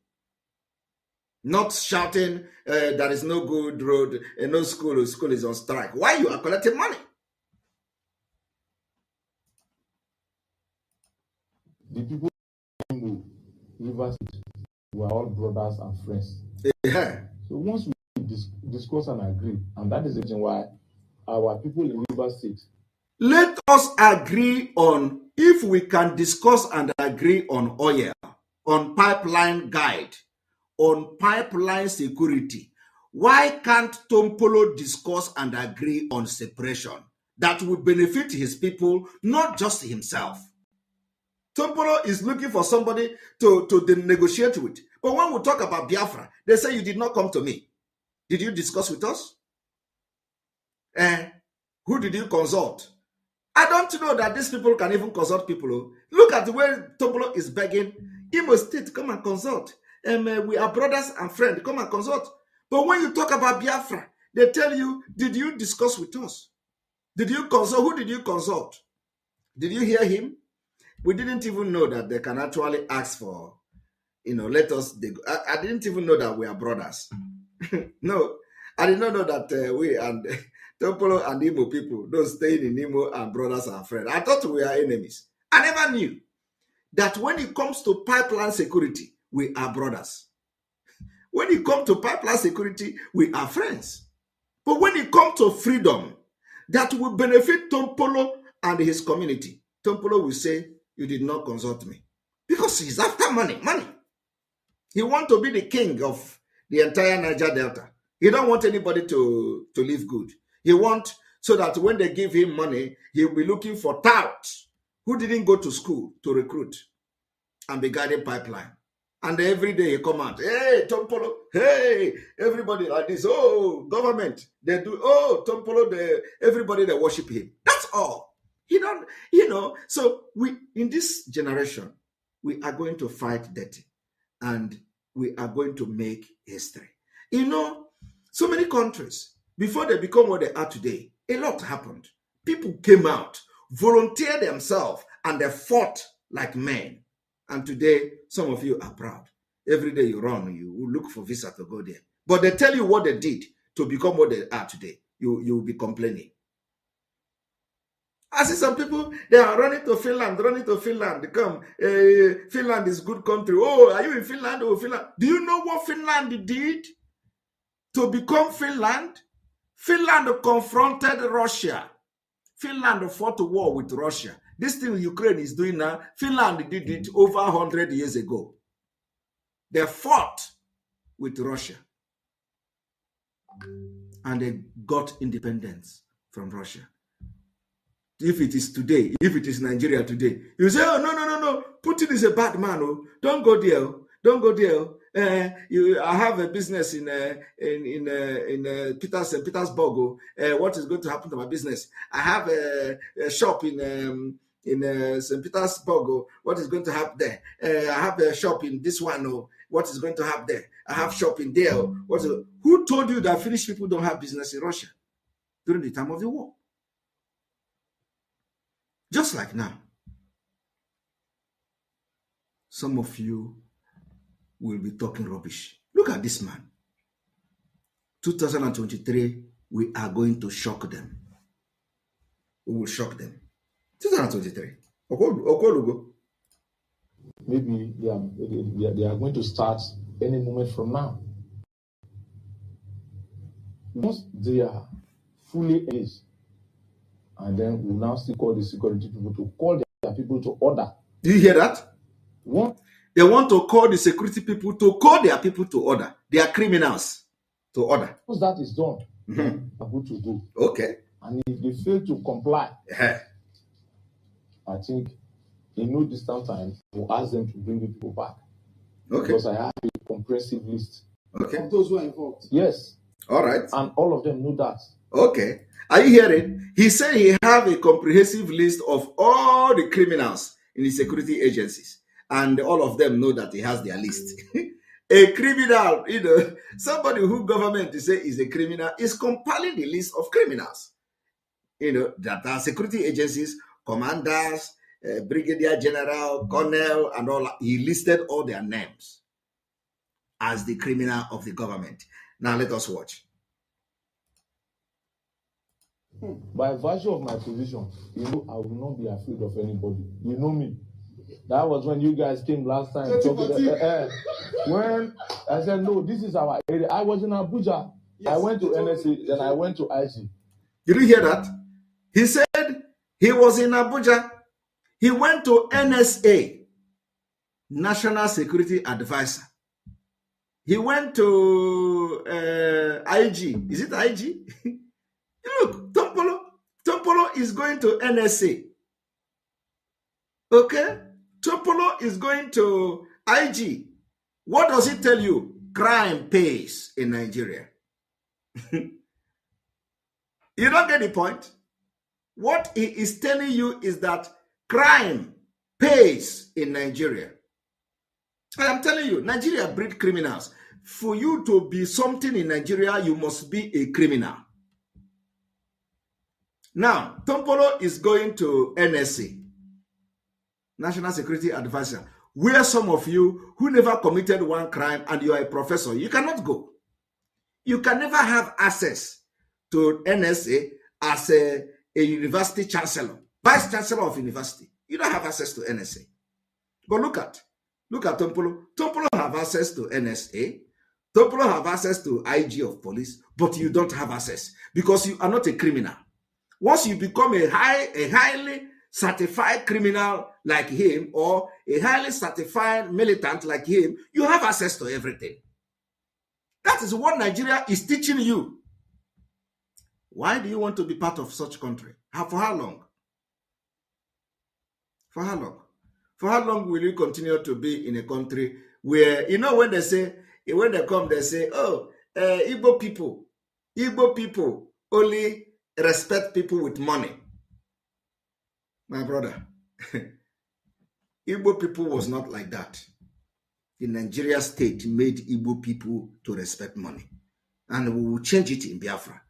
Speaker 1: Not shouting, there is no good road, no school is on strike. Why you are collecting money?
Speaker 2: The people Rivers State, we are all brothers and friends.
Speaker 1: Yeah.
Speaker 2: So once we discuss and agree, and that is the reason why our people in Rivers State.
Speaker 1: Let us agree on, if we can discuss and agree on oil, on pipeline guide, on pipeline security. Why can't Tompolo discuss and agree on separation that will benefit his people, not just himself? Tompolo is looking for somebody to negotiate with. But when we talk about Biafra, they say you did not come to me. Did you discuss with us? Who did you consult? I don't know that these people can even consult people. Look at the way Tompolo is begging. Imo State, come and consult. We are brothers and friends. Come and consult. But when you talk about Biafra, they tell you, did you discuss with us? Did you consult? Who did you consult? Did you hear him? We didn't even know that they can actually ask for, let us. I didn't even know that we are brothers. No, I did not know that we and Tompolo and Imo people don't stay in Imo and brothers and friends. I thought we are enemies. I never knew that when it comes to pipeline security, we are brothers. When it comes to pipeline security, we are friends. But when it comes to freedom, that will benefit Tompolo and his community, Tompolo will say, you did not consult me. Because he's after money. He wants to be the king of the entire Niger Delta. He don't want anybody to live good. He wants so that when they give him money, he'll be looking for touts who didn't go to school to recruit and be guiding pipeline. And every day he come out, hey, Tompolo, hey, everybody like this. Oh, government, they do, oh, Tompolo, everybody, they worship him. That's all. He don't, so we, in this generation, we are going to fight dirty and we are going to make history. So many countries, before they become what they are today, a lot happened. People came out, volunteered themselves, and they fought like men. And today, some of you are proud. Every day you run, you look for visa to go there. But they tell you what they did to become what they are today. You will be complaining. I see some people, they are running to Finland. Come, Finland is good country. Oh, are you in Finland? Oh, Finland. Do you know what Finland did to become Finland? Finland confronted Russia. Finland fought a war with Russia. This thing Ukraine is doing now, Finland did it over 100 years ago. They fought with Russia. And they got independence from Russia. If it is today, if it is Nigeria today, you say, oh, no. Putin is a bad man. Oh. Don't go there. Don't go there. I have a business in Petersburg. Oh. What is going to happen to my business? I have a shop in St. Petersburg. Oh. What is going to happen there? I have a shop in this one. Oh. What is going to happen there? I have shop in there. Oh. Who told you that Finnish people don't have business in Russia during the time of the war? Just like now, some of you will be talking rubbish. Look at this man. 2023, we are going to shock them. We will shock them. 2023. Okolugo.
Speaker 2: Maybe they are going to start any moment from now. Once they are fully engaged, and then we'll now still call the security people to call their people to order.
Speaker 1: Do you hear that?
Speaker 2: What?
Speaker 1: They want to call the security people to call their people to order. They are criminals to order.
Speaker 2: Once that is done, they're good to go.
Speaker 1: Okay.
Speaker 2: And if they fail to comply, I think in no distant time, we'll ask them to bring the people back.
Speaker 1: Okay.
Speaker 2: Because I have a comprehensive list
Speaker 1: of
Speaker 2: those who are involved. Yes.
Speaker 1: All right.
Speaker 2: And all of them know that.
Speaker 1: Okay. Are you hearing? He said he have a comprehensive list of all the criminals in the security agencies. And all of them know that he has their list. A criminal, somebody who government say is a criminal is compiling the list of criminals. That are security agencies, commanders, brigadier general, colonel, and all. He listed all their names as the criminal of the government. Now let us watch.
Speaker 2: By virtue of my position, I will not be afraid of anybody. You know me. That was when you guys came last time. When I said, no, this is our area. I was in Abuja. Yes, I went to NSA, then I went to IG.
Speaker 1: Did you hear that? He said he was in Abuja. He went to NSA, National Security Advisor. He went to IG. Is it IG? Look, Tompolo is going to NSA. Okay? Tompolo is going to IG. What does it tell you? Crime pays in Nigeria. You don't get the point? What he is telling you is that crime pays in Nigeria. I am telling you, Nigeria breed criminals. For you to be something in Nigeria, you must be a criminal. Now, Tompolo is going to NSA, National Security Advisor, where some of you who never committed one crime and you are a professor, you cannot go. You can never have access to NSA as a university chancellor, vice chancellor of university. You don't have access to NSA. But look at Tompolo. Tompolo have access to NSA. Tompolo have access to IG of police, but you don't have access because you are not a criminal. Once you become a highly certified criminal like him or a highly certified militant like him, you have access to everything. That is what Nigeria is teaching you. Why do you want to be part of such country? For how long? For how long? For how long will you continue to be in a country where, when they come, they say, oh, Igbo people only respect people with money. My brother, Igbo people was not like that. The Nigeria state made Igbo people to respect money. And we will change it in Biafra.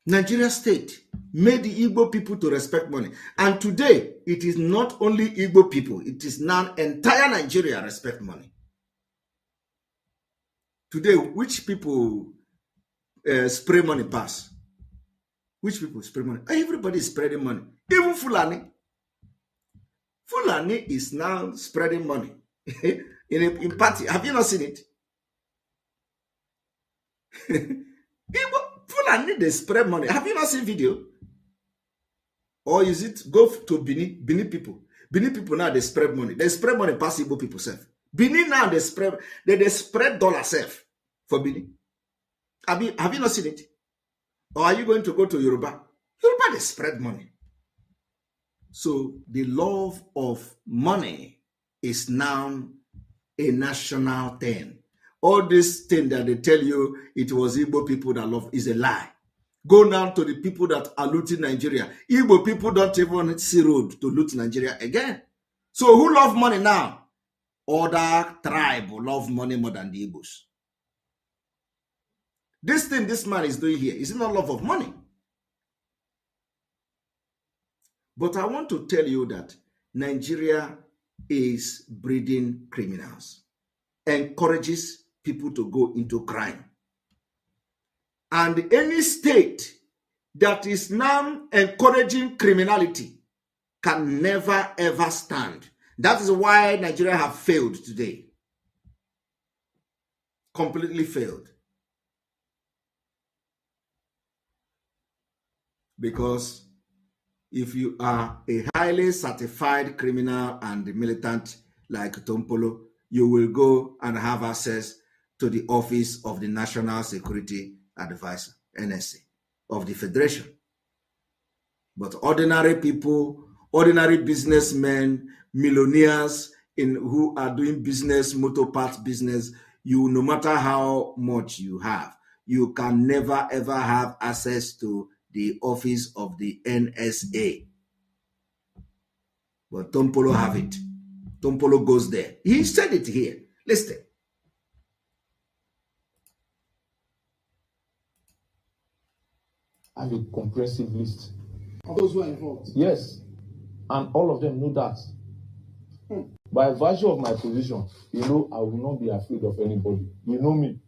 Speaker 1: Nigeria state made the Igbo people to respect money. And today, it is not only Igbo people, it is now entire Nigeria respect money. Today, which people spray money pass? Which people spray money? Everybody is spreading money. Even Fulani. Fulani is now spreading money in party. Have you not seen it? Fulani, they spread money. Have you not seen video? Or is it go to Benin people? Benin people now, they spread money. They spread money past Igbo people self. Benin now, they spread dollar self for Benin. Have you not seen it? Or are you going to go to Yoruba? Yoruba, they spread money. So the love of money is now a national thing. All this thing that they tell you it was Igbo people that love is a lie. Go down to the people that are looting Nigeria. Igbo people don't even see road to loot Nigeria again. So who love money now? Other tribe love money more than the Igbos. This thing this man is doing here is not love of money. But I want to tell you that Nigeria is breeding criminals, encourages people to go into crime. And any state that is now encouraging criminality can never ever stand. That is why Nigeria have failed today. Completely failed. Because if you are a highly certified criminal and militant like Tompolo, you will go and have access to the office of the National Security Advisor, NSA, of the Federation. But ordinary people, ordinary businessmen, millionaires who are doing business, motor parts business, no matter how much you have, you can never ever have access to the office of the NSA. But Tompolo have it. Tompolo goes there. He said it here. Listen.
Speaker 2: I have a comprehensive list
Speaker 3: of those who are involved.
Speaker 2: Yes. And all of them know that. By virtue of my position, I will not be afraid of anybody. You know me.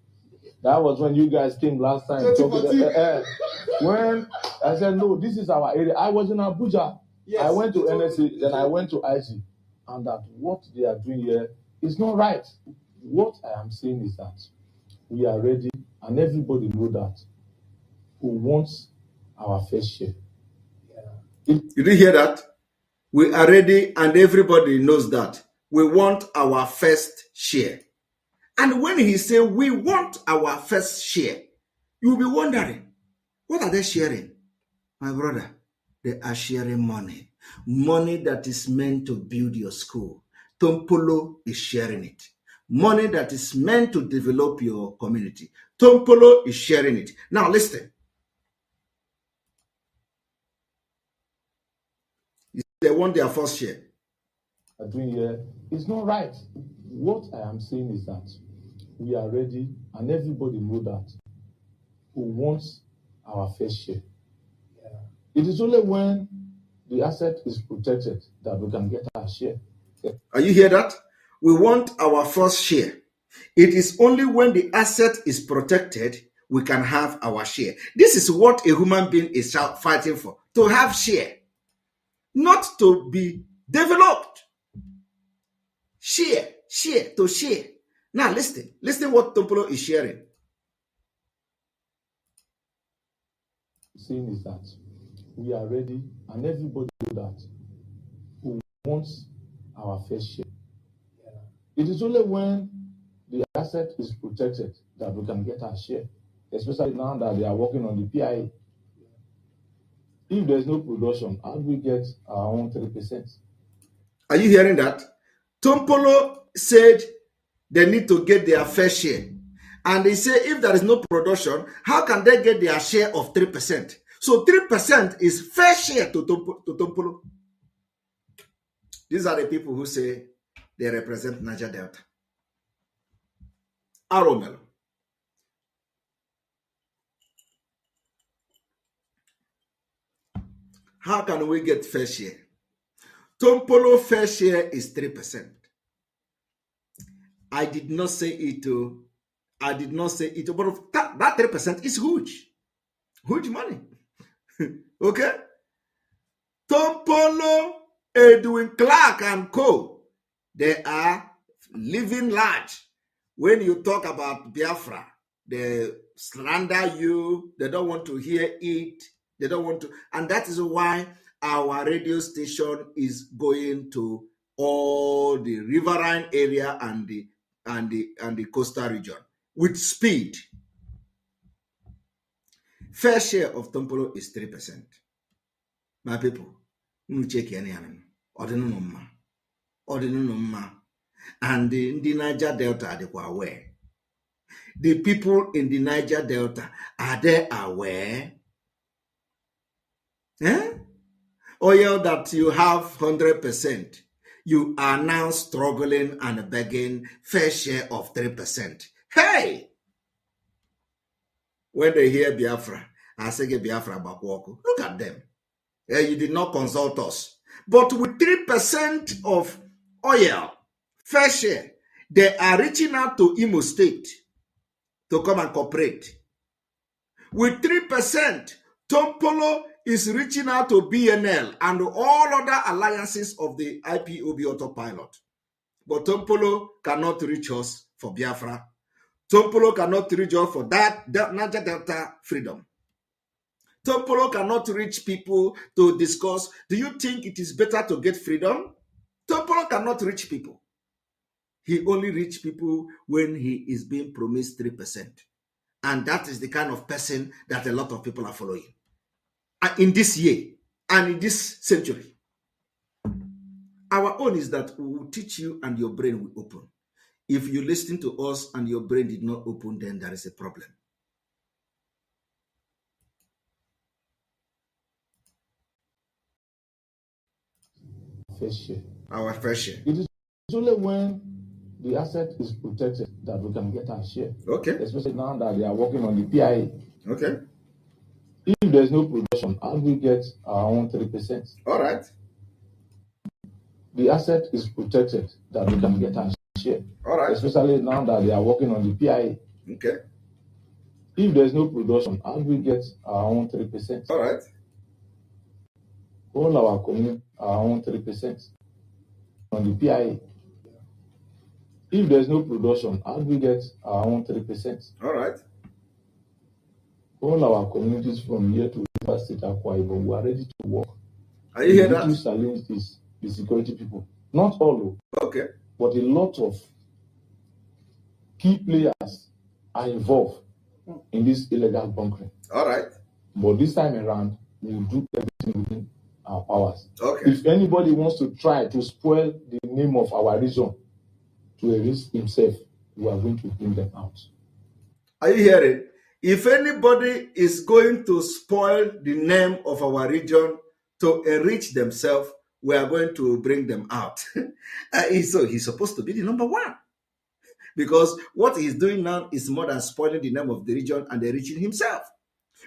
Speaker 2: That was when you guys came last time. When I said, no, this is our area. I was in Abuja. I went to NSA, then I went to IG, and that what they are doing here is not right. What I am saying is that we are ready, and everybody know that who wants our fair share.
Speaker 1: You did hear that? We are ready, and everybody knows that we want our first share. And when he say we want our first share, you'll be wondering, what are they sharing? My brother, they are sharing money. Money that is meant to build your school. Tompolo is sharing it. Money that is meant to develop your community. Tompolo is sharing it. Now listen. They want their first share.
Speaker 2: Doing here is not right. What I am saying is that we are ready, and everybody know that who wants our fair share. It is only when the asset is protected that we can get our share.
Speaker 1: Are you hear that? We want our first share. It is only when the asset is protected we can have our share. This is what a human being is fighting for, to have share, not to be developed. Share, to share. Now listen what Tompolo is sharing.
Speaker 2: Saying is that we are ready, and everybody know that who wants our fair share. It is only when the asset is protected that we can get our share, especially now that they are working on the PIA. If there's no production, how do we get our own 3%?
Speaker 1: Are you hearing that? Tompolo said they need to get their fair share. And they say if there is no production, how can they get their share of 3%? So 3% is fair share to Tompolo. These are the people who say they represent Niger Delta. Aromel. How can we get fair share? Tompolo fair share is 3%. I did not say it. I did not say it. But that 3% is huge. Huge money. Okay? Tompolo, Edwin Clark and co. They are living large. When you talk about Biafra, they slander you. They don't want to hear it. They don't want to. And that is why our radio station is going to all the riverine area and the coastal region with speed. Fair share of Tompolo is 3%. My people, check any animal. And the Niger Delta are aware. The people in the Niger Delta, are they aware? Oil that you have 100%, you are now struggling and begging fair share of 3%. Hey! When they hear Biafra, I say Biafra Bakwoku. Look at them. You did not consult us. But with 3% of oil, fair share, they are reaching out to Imo State to come and cooperate. With 3%, Tompolo is reaching out to BNL and all other alliances of the IPOB autopilot. But Tompolo cannot reach us for Biafra. Tompolo cannot reach us for that Niger Delta freedom. Tompolo cannot reach people to discuss, do you think it is better to get freedom? Tompolo cannot reach people. He only reaches people when he is being promised 3%. And that is the kind of person that a lot of people are following. In this year and in this century. Our own is that we will teach you and your brain will open. If you listen to us and your brain did not open, then there is a problem.
Speaker 2: Fair share.
Speaker 1: Our fair share.
Speaker 2: It is only when the asset is protected that we can get our share.
Speaker 1: Okay.
Speaker 2: Especially now that they are working on the PIA.
Speaker 1: Okay.
Speaker 2: If there's no production, how do we get our own 3%?
Speaker 1: All right.
Speaker 2: The asset is protected that we can get our share.
Speaker 1: All right.
Speaker 2: Especially now that they are working on the PIA.
Speaker 1: Okay.
Speaker 2: If there's no production, how do we get our own 3%?
Speaker 1: All right.
Speaker 2: All our community are on 3% on the PIA. If there's no production, how do we get our own 3%?
Speaker 1: All right.
Speaker 2: All our communities from here to River State, Akwa Ibom, we are ready to work.
Speaker 1: Are you hear that?
Speaker 2: The challenge is the security people. Not all,
Speaker 1: okay,
Speaker 2: but a lot of key players are involved in this illegal bunkering.
Speaker 1: All right.
Speaker 2: But this time around, we'll do everything within our powers.
Speaker 1: Okay.
Speaker 2: If anybody wants to try to spoil the name of our region to enrich himself, we are going to bring them out.
Speaker 1: Are you hearing? If anybody is going to spoil the name of our region to enrich themselves, we are going to bring them out. So he's supposed to be the number one. Because what he's doing now is more than spoiling the name of the region and enriching himself.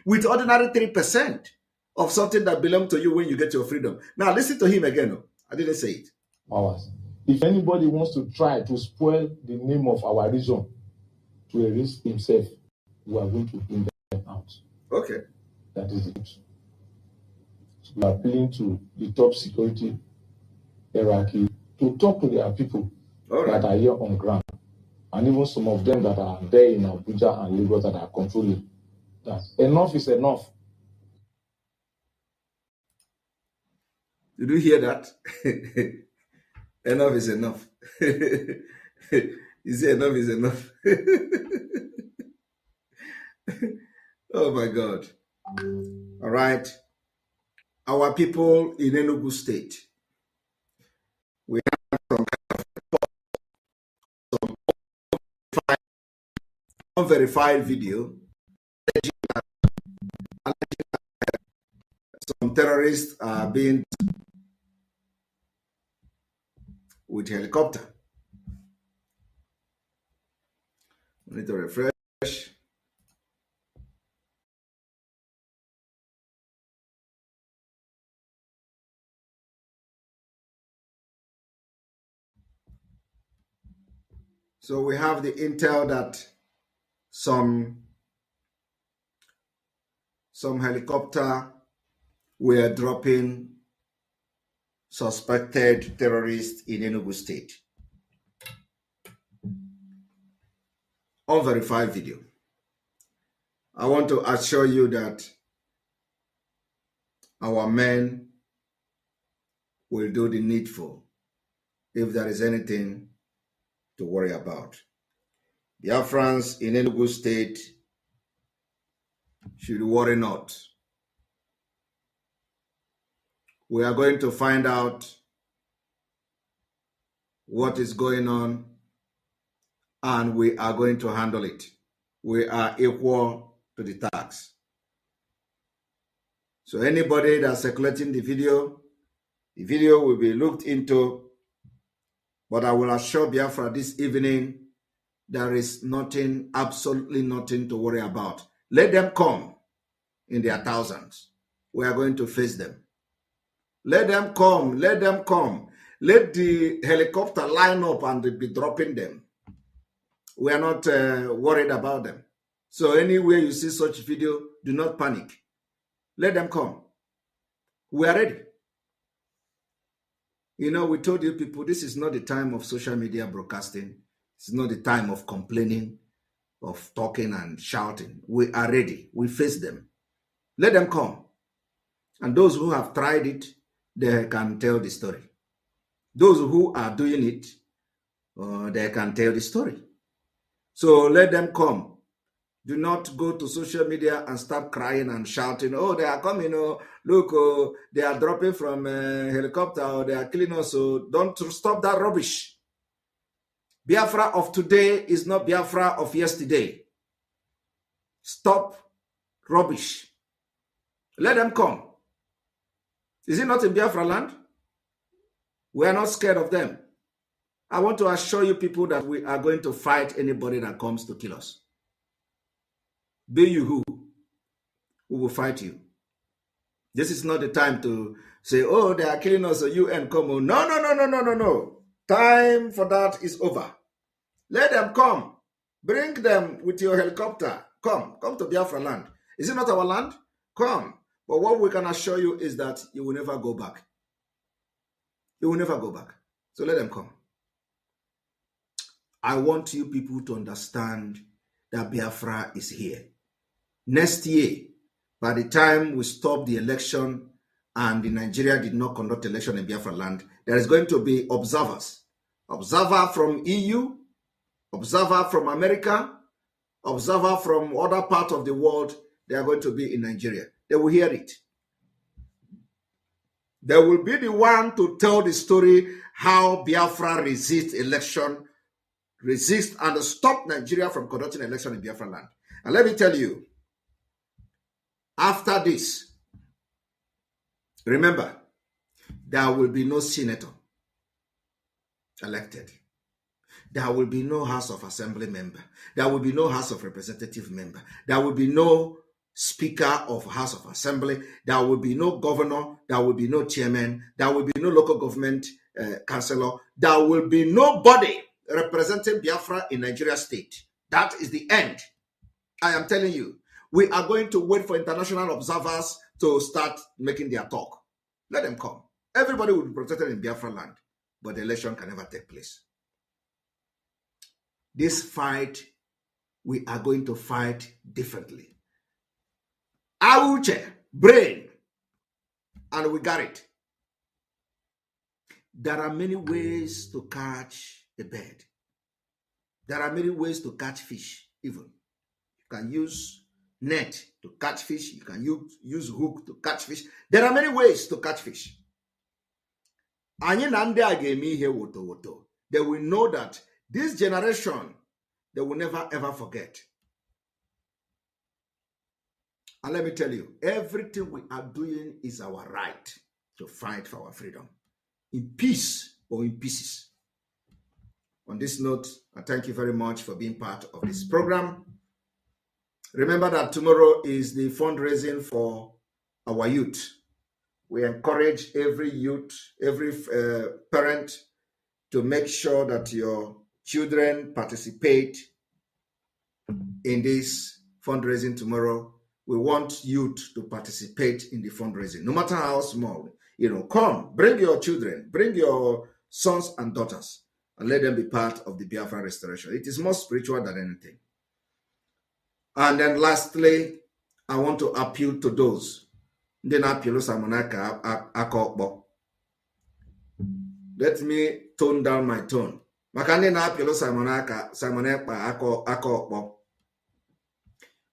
Speaker 1: With ordinary 3% of something that belongs to you when you get your freedom. Now listen to him again. I didn't say it.
Speaker 2: Powers. If anybody wants to try to spoil the name of our region to enrich himself, we are going to bring them out.
Speaker 1: Okay.
Speaker 2: That is it. So we are appealing to the top security hierarchy to talk to their people that are here on ground, and even some of them that are there in Abuja and Lagos that are controlling. That enough is enough.
Speaker 1: Did you hear that? Enough is enough. You say enough is enough. Oh my God. All right. Our people in Enugu State, we have some unverified video. Some terrorists are being with helicopter. We need to refresh. So we have the intel that some helicopter were dropping suspected terrorists in Enugu State. Unverified video. I want to assure you that our men will do the needful if there is anything to worry about. Biafrans in Enugu State should worry not. We are going to find out what is going on and we are going to handle it. We are equal to the task. So anybody that's circulating the video will be looked into, but I will assure Biafra this evening, there is nothing, absolutely nothing to worry about. Let them come in their thousands. We are going to face them. Let them come, let them come. Let the helicopter line up and be dropping them. We are not worried about them. So anywhere you see such video, do not panic. Let them come. We are ready. You know, we told you people, this is not the time of social media broadcasting. It's not the time of complaining, of talking and shouting. We are ready. We face them. Let them come. And those who have tried it, they can tell the story. Those who are doing it, they can tell the story. So let them come. Do not go to social media and start crying and shouting, oh, they are coming, oh, look, oh, they are dropping from a helicopter, or they are killing us. So don't stop that rubbish. Biafra of today is not Biafra of yesterday. Stop rubbish. Let them come. Is it not in Biafra land? We are not scared of them. I want to assure you people that we are going to fight anybody that comes to kill us. Be you who will fight you. This is not the time to say, oh, they are killing us, so UN come on. No. Time for that is over. Let them come. Bring them with your helicopter. Come to Biafra land. Is it not our land? Come. But what we can assure you is that you will never go back. You will never go back. So let them come. I want you people to understand that Biafra is here. Next year, by the time we stop the election and the Nigeria did not conduct election in Biafra land, there is going to be observers. Observer from EU, observer from America, observer from other parts of the world. They are going to be in Nigeria. They will hear it. They will be the one to tell the story how Biafra resist election, resist and stop Nigeria from conducting election in Biafra land. And let me tell you, after this, remember, there will be no senator elected. There will be no House of Assembly member. There will be no House of Representative member. There will be no Speaker of House of Assembly. There will be no governor. There will be no chairman. There will be no local government councillor. There will be nobody representing Biafra in Nigeria state. That is the end. I am telling you, we are going to wait for international observers to start making their talk. Let them come. Everybody will be protected in Biafra land, but the election can never take place. This fight, we are going to fight differently. Auche, brain, and we got it. There are many ways to catch a bird. There are many ways to catch fish, even. You can use net to catch fish. You can use hook to catch fish. There are many ways to catch fish. They will know that this generation, they will never ever forget. And let me tell you, everything we are doing is our right to fight for our freedom, in peace or in pieces. On this note, I thank you very much for being part of this program. Remember that tomorrow is the fundraising for our youth. We encourage every youth, every parent to make sure that your children participate in this fundraising tomorrow. We want youth to participate in the fundraising, no matter how small. Come, bring your children, bring your sons and daughters, and let them be part of the Biafra restoration. It is more spiritual than anything. And then lastly, I want to appeal to those. Let me tone down my tone.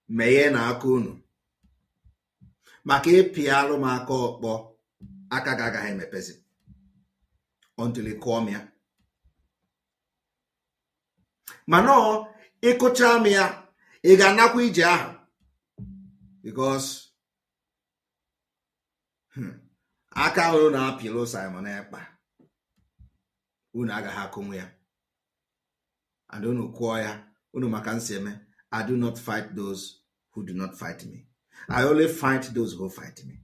Speaker 1: Meye na aka unu maka ịpịalụ m aka ọkpọ aka ga-agaghị emepezi until ị kụọ m ya. Mana ịkụcha m ya, ị ga-anakwa ije ahụ, because aka unu na-apịlụ Simon Ekpa, unu agaghị akụnwu ya, and unu kụọ ya, unu maka nsi eme. I do not fight those who do not fight me. I only fight those who fight me.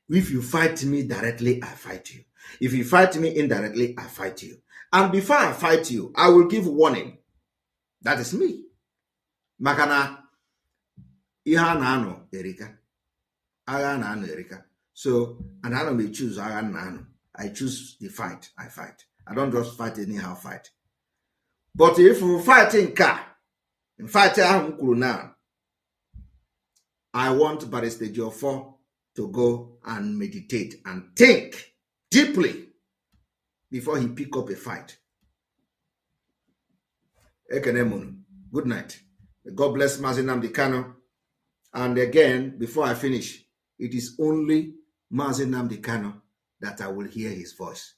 Speaker 1: If you fight me directly, I fight you. If you fight me indirectly, I fight you. And before I fight you, I will give warning. That is me. Makana iha na ano erika. Agha na ano erika. So, and I may choose agha na ano. I choose the fight. I fight. I don't just fight anyhow fight. But if we fight in car, in fact, now, I want Barrister Jofor to go and meditate and think deeply before he pick up a fight. Good night. God bless Mazi Nnamdi Kanu. And again, before I finish, it is only Mazi Nnamdi Kanu that I will hear his voice.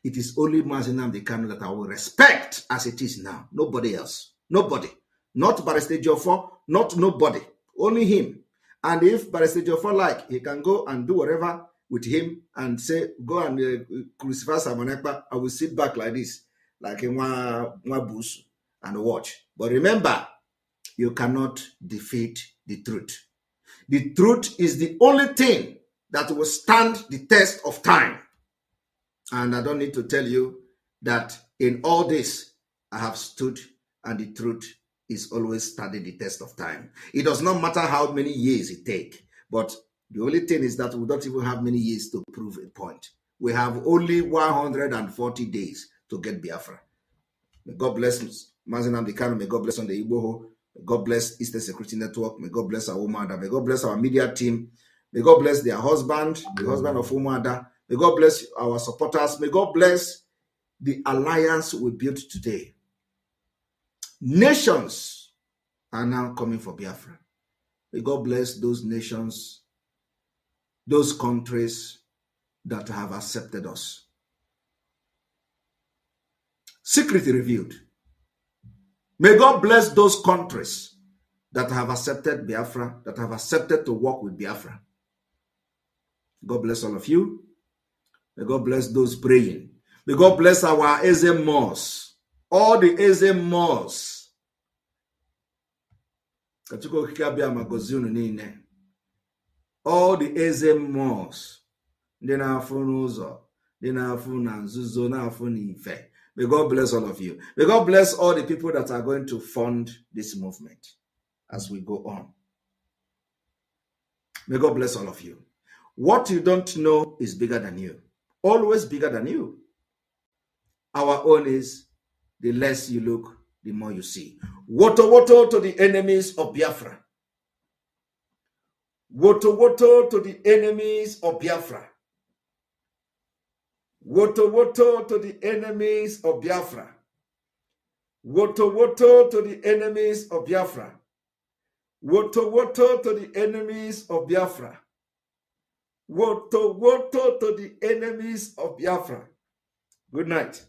Speaker 1: It is only Mazi Nnamdi Kanu that I will respect as it is now. Nobody else. Nobody. Not Barrister Jofor, not nobody. Only him. And if Barrister Jofor like, he can go and do whatever with him and say, go and crucify Simon Ekpa. I will sit back like this, like in one bush and watch. But remember, you cannot defeat the truth. The truth is the only thing that will stand the test of time. And I don't need to tell you that in all this, I have stood, and the truth is always standing the test of time. It does not matter how many years it takes, but The only thing is that we don't even have many years to prove a point. We have only 140 days to get Biafra. May God bless Mazi Nnamdi Kanu. May God bless on the Igboho. May God bless Eastern Security Network. May God bless our Umuada. May God bless our media team. May God bless their husband, the husband of Umuada. May God bless our supporters. May God bless the alliance we built today. Nations are now coming for Biafra. May God bless those nations, those countries that have accepted us. Secretly revealed. May God bless those countries that have accepted Biafra, that have accepted to work with Biafra. God bless all of you. May God bless those praying. May God bless our Ezemos, all the Ezemos. All the Ezemos. Ndị na-afụ n'ụzọ, ndị na-afụ na nzuzo, na-afụ n'ife. May God bless all of you. May God bless all the people that are going to fund this movement as we go on. May God bless all of you. What you don't know is bigger than you. Always bigger than you. Our own is the less you look, the more you see. Woto woto to the enemies of Biafra. Woto woto to the enemies of Biafra. Woto woto to the enemies of Biafra. Woto woto to the enemies of Biafra. Woto woto to the enemies of Biafra. Woto woto to the enemies of Biafra. Good night.